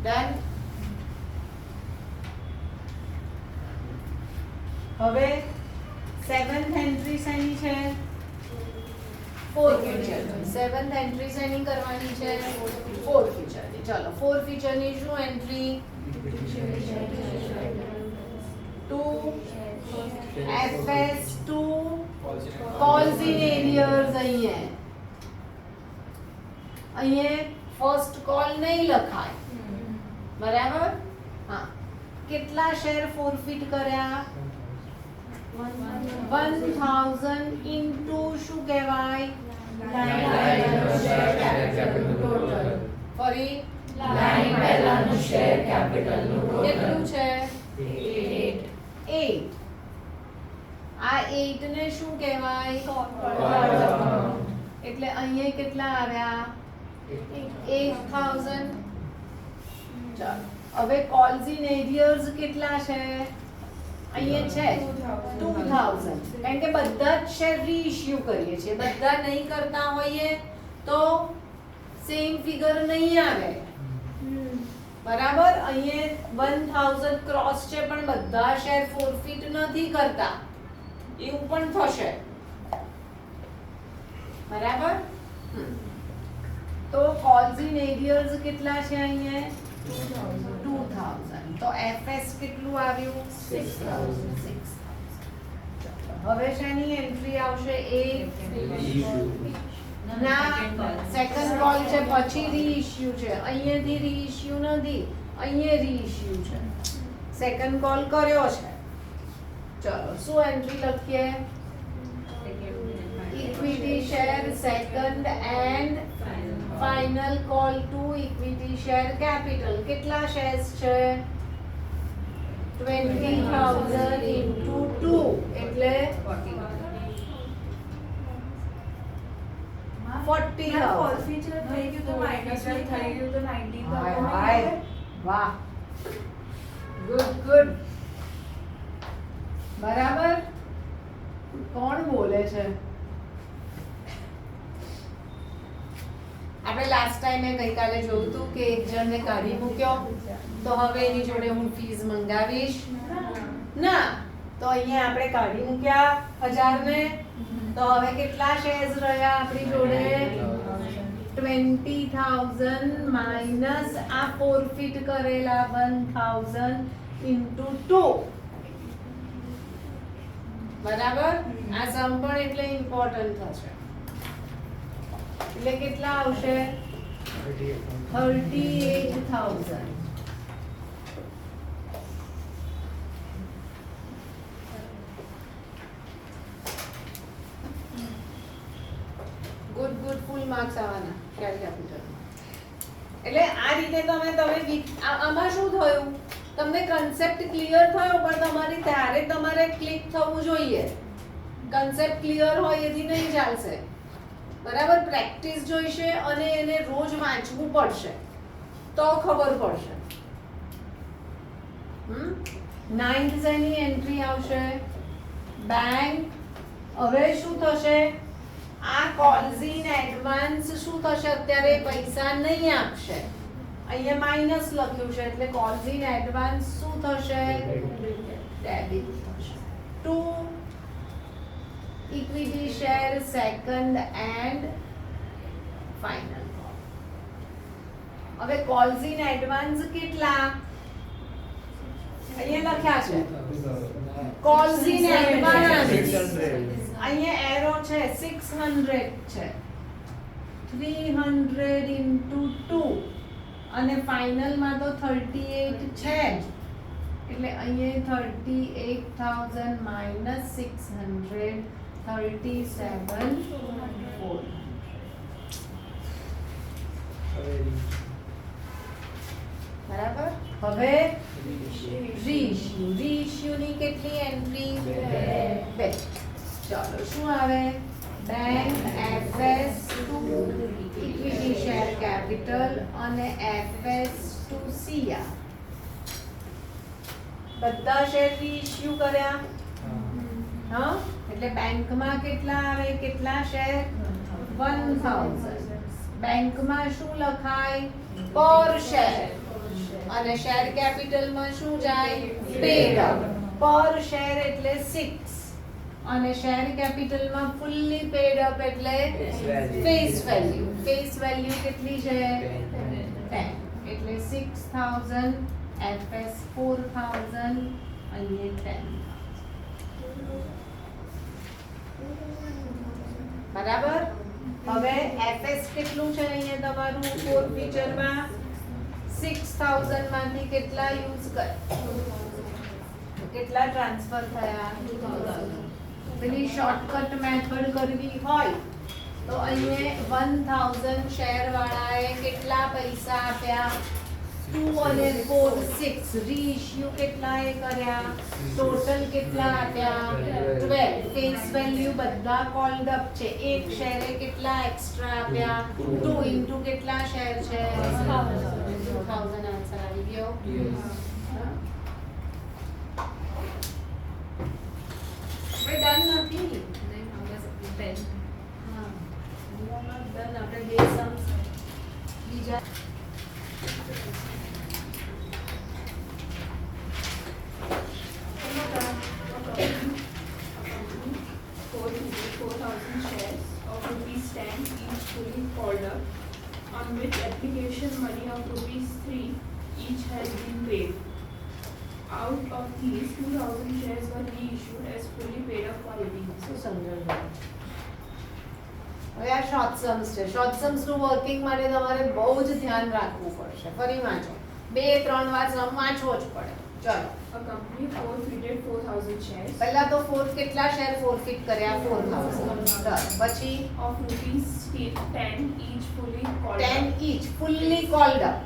ડન. હવે સેવન્થ એન્ટ્રી શેની છે? Four feature. સેવન્થ એન્ટ્રી શેની કરવાની છે? ફોર ફીચરની. ચલો ફોર ફીચરની શું entry? To FS to calls in arrears. અહીંયા ફર્સ્ટ કોલ નહીં લખાય. બરાબર? હા. કેટલા શેર ફોરફિટ કર્યા? 1000 into શું કહેવાય? ફરી કેટલું છે? 8. આ 8 ને શું કહેવાય? એટલે અહીંયા કેટલા આવ્યા? 8000. ચાલો હવે કોલ્સ ઇન એરિયર્સ કેટલા છે? અહીંયા છે 2000. કારણ કે બધા જ શેર રીઇશ્યુ કરીએ છીએ. બધા નહીં કરતા હોઈએ તો સેમ ફિગર નહીં આવે. બરાબર? અહીંયા 1000 ક્રોસ છે પણ બધા શેર ફોરફિટ નથી કરતા. એવું પણ થશે. બરાબર? તો કોલ્સ ઇન એરિયર્સ કેટલા છે અહીંયા? 2000. તો FS કેટલું આવ્યું? 6000. હવે શેની એન્ટ્રી આવશે? ના, સેકન્ડ કોલ છે પછી રીઇશ્યુ છે. અહીંયાથી રીઇશ્યુ નથી, અહીંયા રીઇશ્યુ છે. સેકન્ડ કોલ કર્યો છે. ચલો શું એન્ટ્રી લખીએ? Equity share second and final call to equity share capital. કેટલા શેર્સ છે? 20,000 into 2 એટલે 40,000. ફોરફીચર થઈ ગયું તો માઇનસ થઈ ગયું તો 19,000. હાય વાહ, ગુડ. બરાબર? કોણ બોલે છે? આપણે લાસ્ટ ટાઈમે ગઈકાલે જોયું હતું કે એક જણને કાઢી મૂક્યો તો હવે એની જોડે હું ફીસ મંગાવીશ ના. તો અહીંયા આપણે કાઢી મૂક્યા 1000 ને. તો હવે કેટલા શેર્સ રહ્યા આપણી જોડે? 20,000 માઇનસ આ ફોરફિટ કરેલા 1000 into 2. બરાબર? આ સમ પણ એટલે ઇમ્પોર્ટન્ટ થશે. એટલે કેટલા આવશે? 38,000. ગુડ ફૂલ માર્ક્સ આવવાના શેર કેપિટલ. એટલે આ રીતે તમે આમાં શું થયું? તમને કન્સેપ્ટ ક્લિયર થયો પણ તમારે ક્લિક થવું જોઈએ. કન્સેપ્ટ ક્લિયર હોય એથી નહીં ચાલશે. બરાબર, પ્રેક્ટિસ જોઈશે અને એને રોજ વાંચવું પડશે તો ખબર પડશે. 9th શેની એન્ટ્રી આવશે? બેંક. હવે શું થશે? આ કોલ્સ ઇન એડવાન્સ શું થશે? અત્યારે પૈસા નહીં આપશે, અહીંયા માઇનસ લખ્યું છે એટલે કોલ્સ ઇન એડવાન્સ શું થશે? ડેબિટ થશે. 2 equity share second and final call. હવે કોલ્સ ઇન એડવાન્સ કેટલા? અહીંયા લખ્યા છે કોલ્સ ઇન એડવાન્સ. અહીંયા એરો છે 600 છે, 300 into 2 અને ફાઇનલ માં તો 38 છે જ, એટલે અહીંયા 38,000 minus 600 37,400. બરાબર. હવે રીઇશ્યુ ની કેટલી એન્ટ્રી? 2. ચાલો શું આવે? Bank FS two equity share capital અને એફએસ ટુ સીઆર બધા શેર રીઇશ્યુ કર્યા. હા, એટલે બેંકમાં કેટલા આવે? કેટલા શેર? 1000. બેંકમાં શું લખાય? પર શેર. અને શેર કેપિટલમાં શું જાય? Pad up. પર શેર એટલે 6 અને શેર કેપિટલમાં ફુલ્લી પેડ અપ એટલે ફેસ વેલ્યુ. ફેસ વેલ્યુ કેટલી છે? 10. એટલે 6000 એફએસ 4000 અહીંયા 10. બરાબર. હવે એફએસ કેટલું છે અહીંયા તમારું ફોર ફીચરમાં? 6000 માંથી કેટલા યુઝ કર? કેટલા ટ્રાન્સફર થયા? 2000. પેલી શોર્ટકટ મેથડ કરવી હોય તો અહીંયા 1000 શેર વાળાએ કેટલા પૈસા આપ્યા? 2 અને 4 6. રીઇશ્યુ કેટલાએ કર્યા? ટોટલ કેટલા આપ્યા? 12. ફેસ વેલ્યુ બધા કોલ્ડ અપ છે. એક શેરે કેટલા એક્સ્ટ્રા આપ્યા? 2 ઇન્ટુ કેટલા શેર છે? 2000. આન્સર આવી ગયો. હવે ડન નથી. હા, ડન. આપણે બે સમ્સ બીજા shares of rupees 10 each fully called up, on which application money of rupees 3 each has been paid. Out of these, 2000 shares were reissued as fully paid up quality. શું સમજાવું? હવે આ short Sam's છે. Short Sam's નું working માટે તમારે બહુ જ ધ્યાન રાખવું પડશે. ફરી વાંચો, 2-3 વાર સમ વાંચવો જ પડે. ચલો, A company forfeited 4000 shares પહેલા તો કેટલા શેર ફોરફિટ કર્યા? 4000. પછી of rupees 10 each fully called 10 up, each fully called up.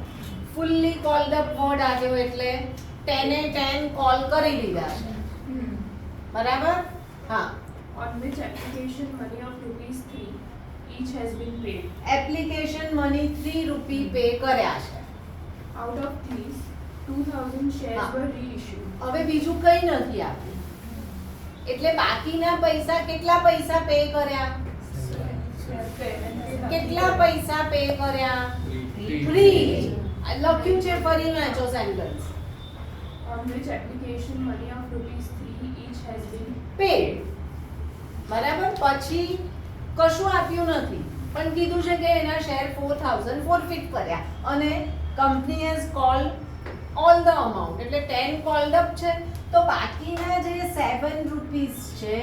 fully called up word આવ્યો એટલે 10 એ 10 કોલ કરી દીધા છે. બરાબર. હા, on which application money of rupees 3 each has been paid. Application money 3 રૂપી પે કર્યા છે. Out of these, 2000 shares હા. were reissued. હવે બીજું કઈ નથી આપ્યું એટલે બાકીના પૈસા કેટલા પૈસા પે કર્યા? કેટલા પૈસા પે કર્યા? 3. લખ્યું છે, ફરી વાંચો sentence. On which application money of rupees 3 each has been pad. બરાબર. પછી કશું આપ્યું નથી પણ કીધું છે કે એના શેર 4000 ફોરફિટ કર્યા અને company has call all the amount એટલે 10 કોલ્ડ અપ છે તો બાકીના જે 7 રૂપીસ છે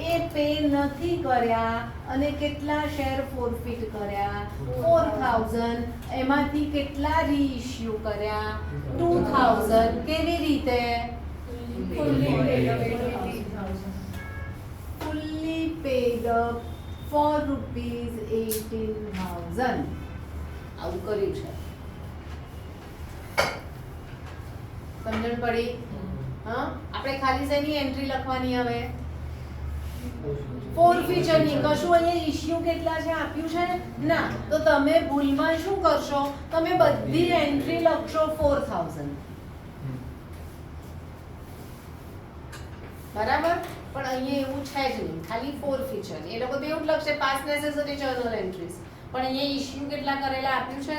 એ પે નથી કર્યા અને કેટલા શેર ફોરફિટ કર્યા? 4000. એમાંથી કેટલા રીઇશ્યુ કર્યા? 2000. કેવી રીતે? fully paid up. fully paid up for rupees 18,000. આવું કર્યું છે. સમજણ પડી? હા, આપણે ખાલી શેની એન્ટ્રી લખવાની હવે? ફોરફીચરની કશું અહીંયા ઇશ્યુ કેટલા છે આપ્યું છે ના, તો તમે ભૂલમાં શું કરશો, તમે બધી એન્ટ્રી લખશો 4000, બરાબર. પણ અહીંયા એવું છે જ નહીં, ખાલી ફોરફીચર. એ લોકો તો એવું જ લખશે પાસ નેસેસરી જર્નલ એન્ટ્રીઝ, પણ અહીંયા ઇશ્યુ કેટલા કરેલા આપ્યું છે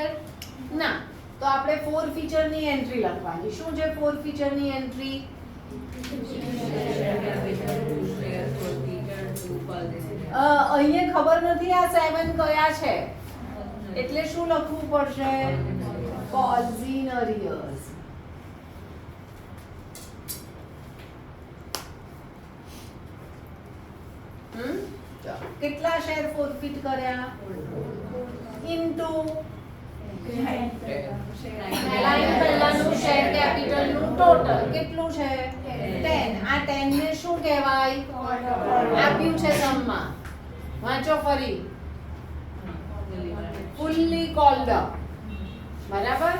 ના, તો આપણે ફોરફીચરની એન્ટ્રી લખવાની. શું છે ફોરફીચરની એન્ટ્રી? અહીંયા ખબર નથી આ 7 કયા છે, એટલે શું લખવું પડશે? calls in arrears. કેટલા શેર ફોરફિટ કર્યા? ઇન્ટુ લાઈન પહેલાનું શેર કેપિટલ નું ટોટલ કેટલું છે? 10. આ 10 ને શું કહેવાય? આપ્યું છે સમમાં. વાંચો ફરી. Fully cold up. બરાબર.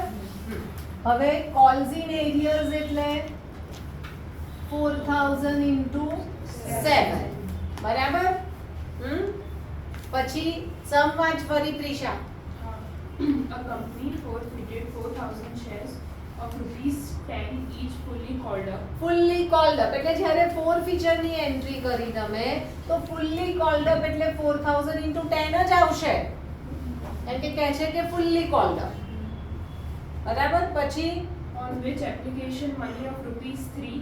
હવે કોલ્સ ઇન એરિયર્સ એટલે 4000 into 7. બરાબર. પછી સમ વાંચ ફરી Prisha. A company forfeited 4,000 shares of rupees 10 each fully called up. Fully cold up એટલે જ્યારે ફોર ફીચર ની એન્ટ્રી કરી તમે તો ફુલ્લી કોલ્ડ અપ એટલે 4000 into 10 જ આવશે, કેમ કે કહે છે કે ફુલ્લી કોલ્ડ અપ. બરાબર. પછી On which application money of rupees 3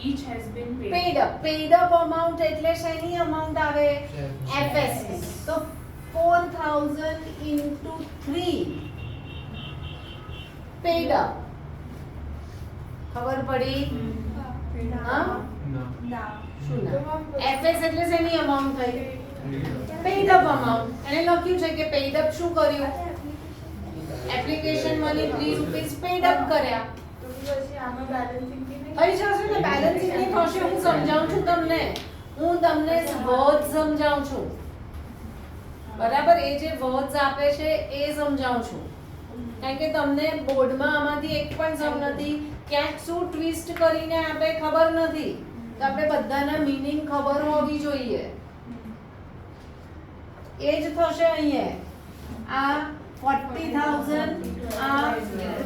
each has been paid. Paid up amount એટલે શેની અમાઉન્ટ આવે? એફએસ ની. તો 4000 into 3 પેડ અપ. ખબર પડી? હા શું ના? એફએસ એટલે શેની અમાઉન્ટ થઈ? Paid up amount. એને લખ્યું છે કે પેડ અપ શું કર્યું? Application money 3 rupees paid up કર્યા. થઈ જશે ને, બેલેન્સિંગ નહીં થશે. હું સમજાવું છું તમને, હું તમને વર્ડ સમજાવું છું. બરાબર. એ જે વર્ડ્સ આપે છે એ સમજાવું છું, કારણ કે તમને બોર્ડમાં આમાંથી એક પણ સમ નથી, ક્યાંક શું ટ્વિસ્ટ કરીને આપે ખબર નથી, તો આપણે બધાના મીનિંગ ખબર હોવી જોઈએ. એ જ થશે અહીંયા. આ 40,000, આ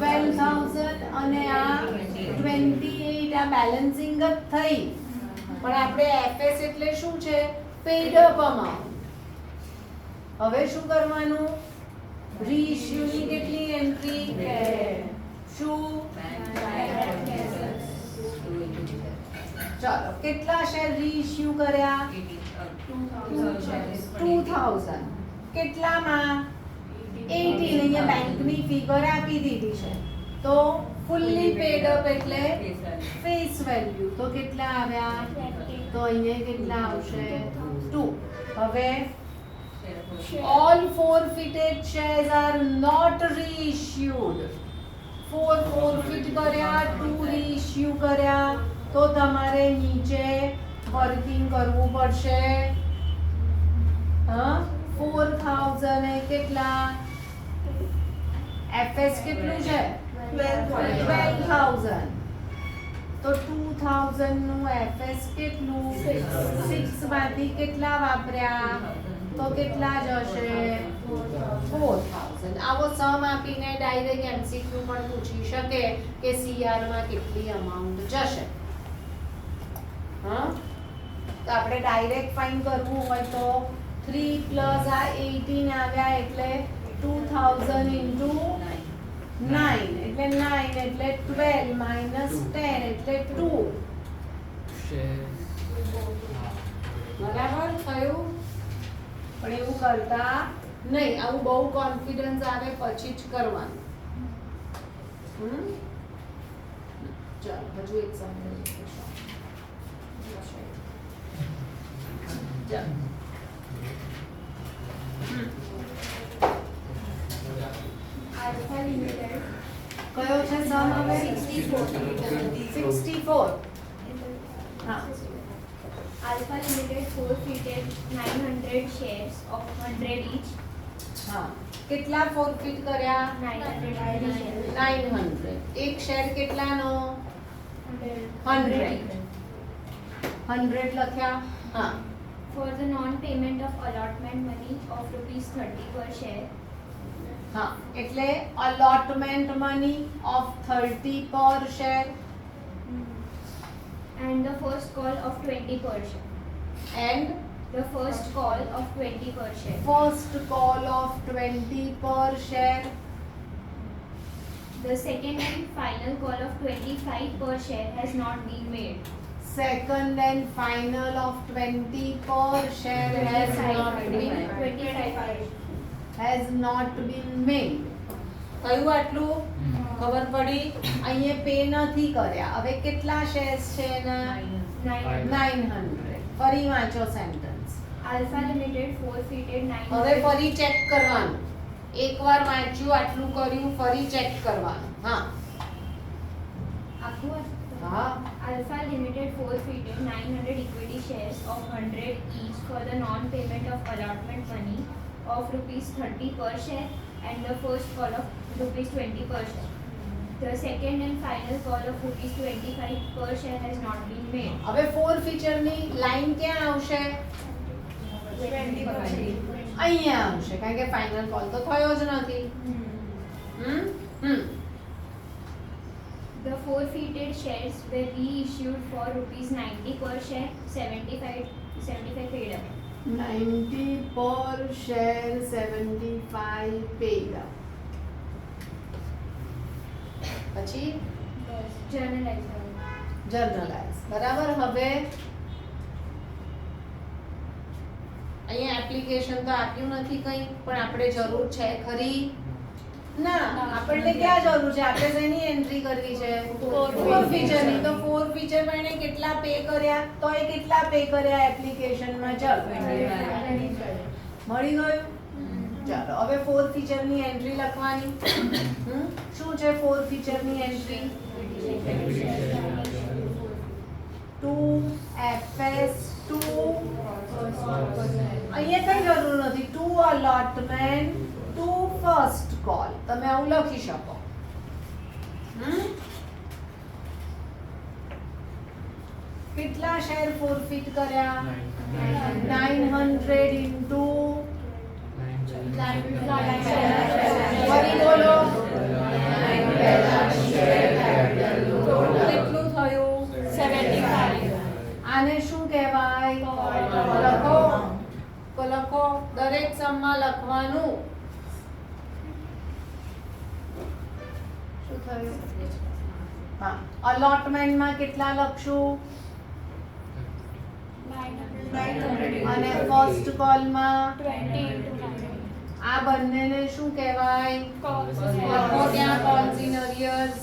12,000 અને આ 28. આ બેલેન્સિંગ જ થઈ, પણ આપણે એફએસ એટલે શું છે? Paid up amount. હવે શું કરવાનું? રીઇશ્યુ ની કેટલી એન્ટ્રી? શું? ચાલો, કેટલા શેર રીઇશ્યુ કર્યા? 2000. કેટલામાં? 18. અહીંયા બેંકની ફિગર આપી દીધી છે, તો ફુલ્લી પેડ અપ એટલે ફેસ વેલ્યુ. તો કેટલા આવ્યા? તો અહીંયા કેટલા આવશે? 2. હવે all forfeited shares are not reissued. 4 forfeit કર્યા, 2 reissue કર્યા, તો તમારે નીચે વર્કિંગ કરવું પડશે. હા, 4000 એ કેટલા? એફએસ કેટલું છે? 12,000. તો 2000 નું એફએસ કેટલું? 6 માંથી કેટલા વાપર્યા? તો કેટલા જશે? 4000. આવો સમ આપીને ડાયરેક્ટ એમસીક્યુ પણ પૂછી શકે કે સીઆર માં કેટલી અમાઉન્ટ જશે. હા, તો આપણે ડાયરેક્ટ ફાઇન્ડ કરવું હોય તો 3 પ્લસ આ 18 આવ્યા એટલે 2000 into 9 એટલે 9 એટલે 12 minus 10 એટલે 2. બરાબર થયું? પણ એવું કરતા નહીં, આવું બહુ કોન્ફિડન્સ આવે પછી જ કરવાનું. ચાલો હજુ એક સમજાવું. ચાલો. Alpha Limited. કયો છે સમ હવે? 64. હા. Alpha Limited forfeited 900 shares of 100 each. હા. કેટલા ફોરફિટ કર્યા? 900 shares. 900. એક શેર કેટલાનો? 100. 100 લખ્યા. હા. for the non-payment of allotment money of rupees 30 per share. હા એટલે allotment money of 30 per share And the first call of 20 per share. and The first call of 20 per share. first call of 20 per share The second and final call of 25 per share has not been made. second and final of 20 per share has not been 25. made. કયું આટલું ખબર પડી અહીંયા pay નથી કર્યા હવે કેટલા shares છે એના 900 ફરી વાંચો સેન્ટેન્સ Alpha Limited forfeited 900. હવે ફરી ચેક કરવાનું એકવાર વાંચ્યું આટલું કર્યું ફરી ચેક કરવાનું હા આખું વાત? હા Alpha Limited forfeited 900 equity shares of 100 each for the non-payment of allotment money of rupees 30 per share and the first call of rupees 20 per share. The second and final call of rupees 25 per share has not been made. હવે four feature ની line ક્યાં આવશે 20 per share. અહીંયા આવશે કારણ કે final call તો થયો જ નથી હમ The forfeited shares were reissued for rupees 90 per share, 75 paid up. 90 per share 75 paid up પછી Journalize. જર્નલાઇઝ બરાબર હવે અહીંયા એપ્લિકેશન તો આપ્યું નથી કંઈ પણ આપણે જરૂર છે ખરી ના આપણને ક્યાં જરૂર છે આપણે શેની એન્ટ્રી કરવી છે ફોર ફીચરની તો ફોર ફીચર માં એને કેટલા પે કર્યા તો એ કેટલા પે કર્યા એપ્લિકેશનમાં ચાલ મળી ગયું ચાલો હવે ફોર ફીચરની એન્ટ્રી લખવાની શું છે ફોર ફીચરની એન્ટ્રી 2FS2 અહીંયા કઈ જરૂર નથી 2 allotment 2 first call તમે આવું લખી શકો કેટલા શેર ફોરફિટ કર્યા 900 into ફરી બોલો કેટલું થયું 75 આને શું કહેવાય લખો દરેક સમમાં લખવાનું શું થયું હા allotment માં કેટલા લખશું 900. અને ફર્સ્ટ કોલ માં 20. આ બંનેને શું કહેવાય લખો ત્યાં calls in arrears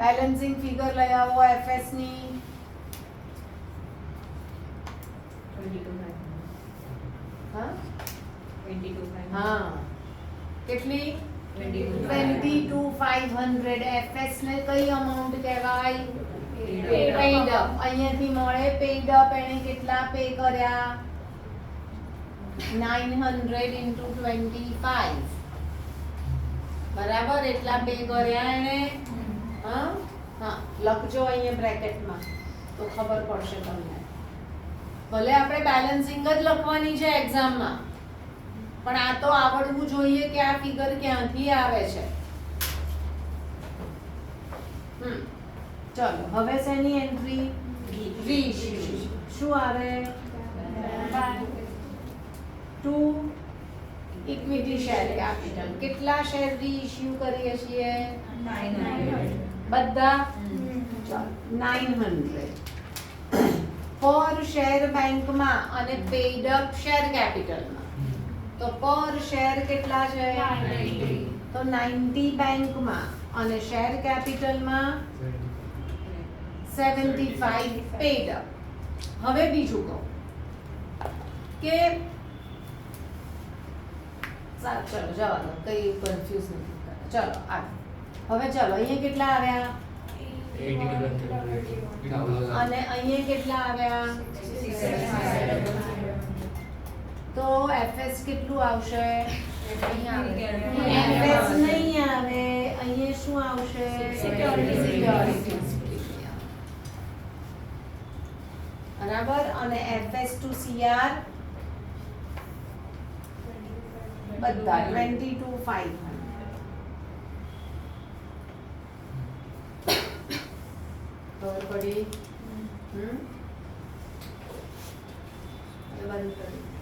balancing figure લઈ આવો એફએસ ની હા હા કેટલી 22,500 એફએસ ને કઈ અમાઉન્ટ કહેવાય પેડ અપ અહીંયાથી મળે પેડ અપ એને કેટલા પે કર્યા 900 into 25 બરાબર એટલા પે કર્યા એને હા હા લખજો અહીંયા બ્રેકેટમાં તો ખબર પડશે તમને ભલે આપણે બેલેન્સિંગ જ લખવાની છે એક્ઝામમાં પણ આ તો આવડવું જોઈએ કે આ ફિગર ક્યાંથી આવે છે ચલો હવે શેની એન્ટ્રી રીઇશ્યુ શું આવે 2 ઇક્વિટી શેર કેપિટલ કેટલા શેર રીઇશ્યુ કરીએ છીએ 900. બધા ચાલો 900 પર શેર બેંકમાં અને પેડ અપ શેર કેપિટલમાં તો પર શેર કેટલા છે 90. તો 90 બેંકમાં અને શેર કેપિટલમાં 75 પેડ અપ હવે બીજું કહું કે સારું ચલો જવા દો કઈ કન્ફ્યુઝ નથી કરતા. ચલો આ હવે ચલો અહીંયા કેટલા આવ્યા અને અહીંયા કેટલા આવ્યા તો એફએસ કેટલું આવશે એફએસ નહીં આવે અહીંયા શું આવશે Security. સિક્યોરિટી અને FS to CR બધા 22,500 ખબર પડી? હવે બંધ કરી.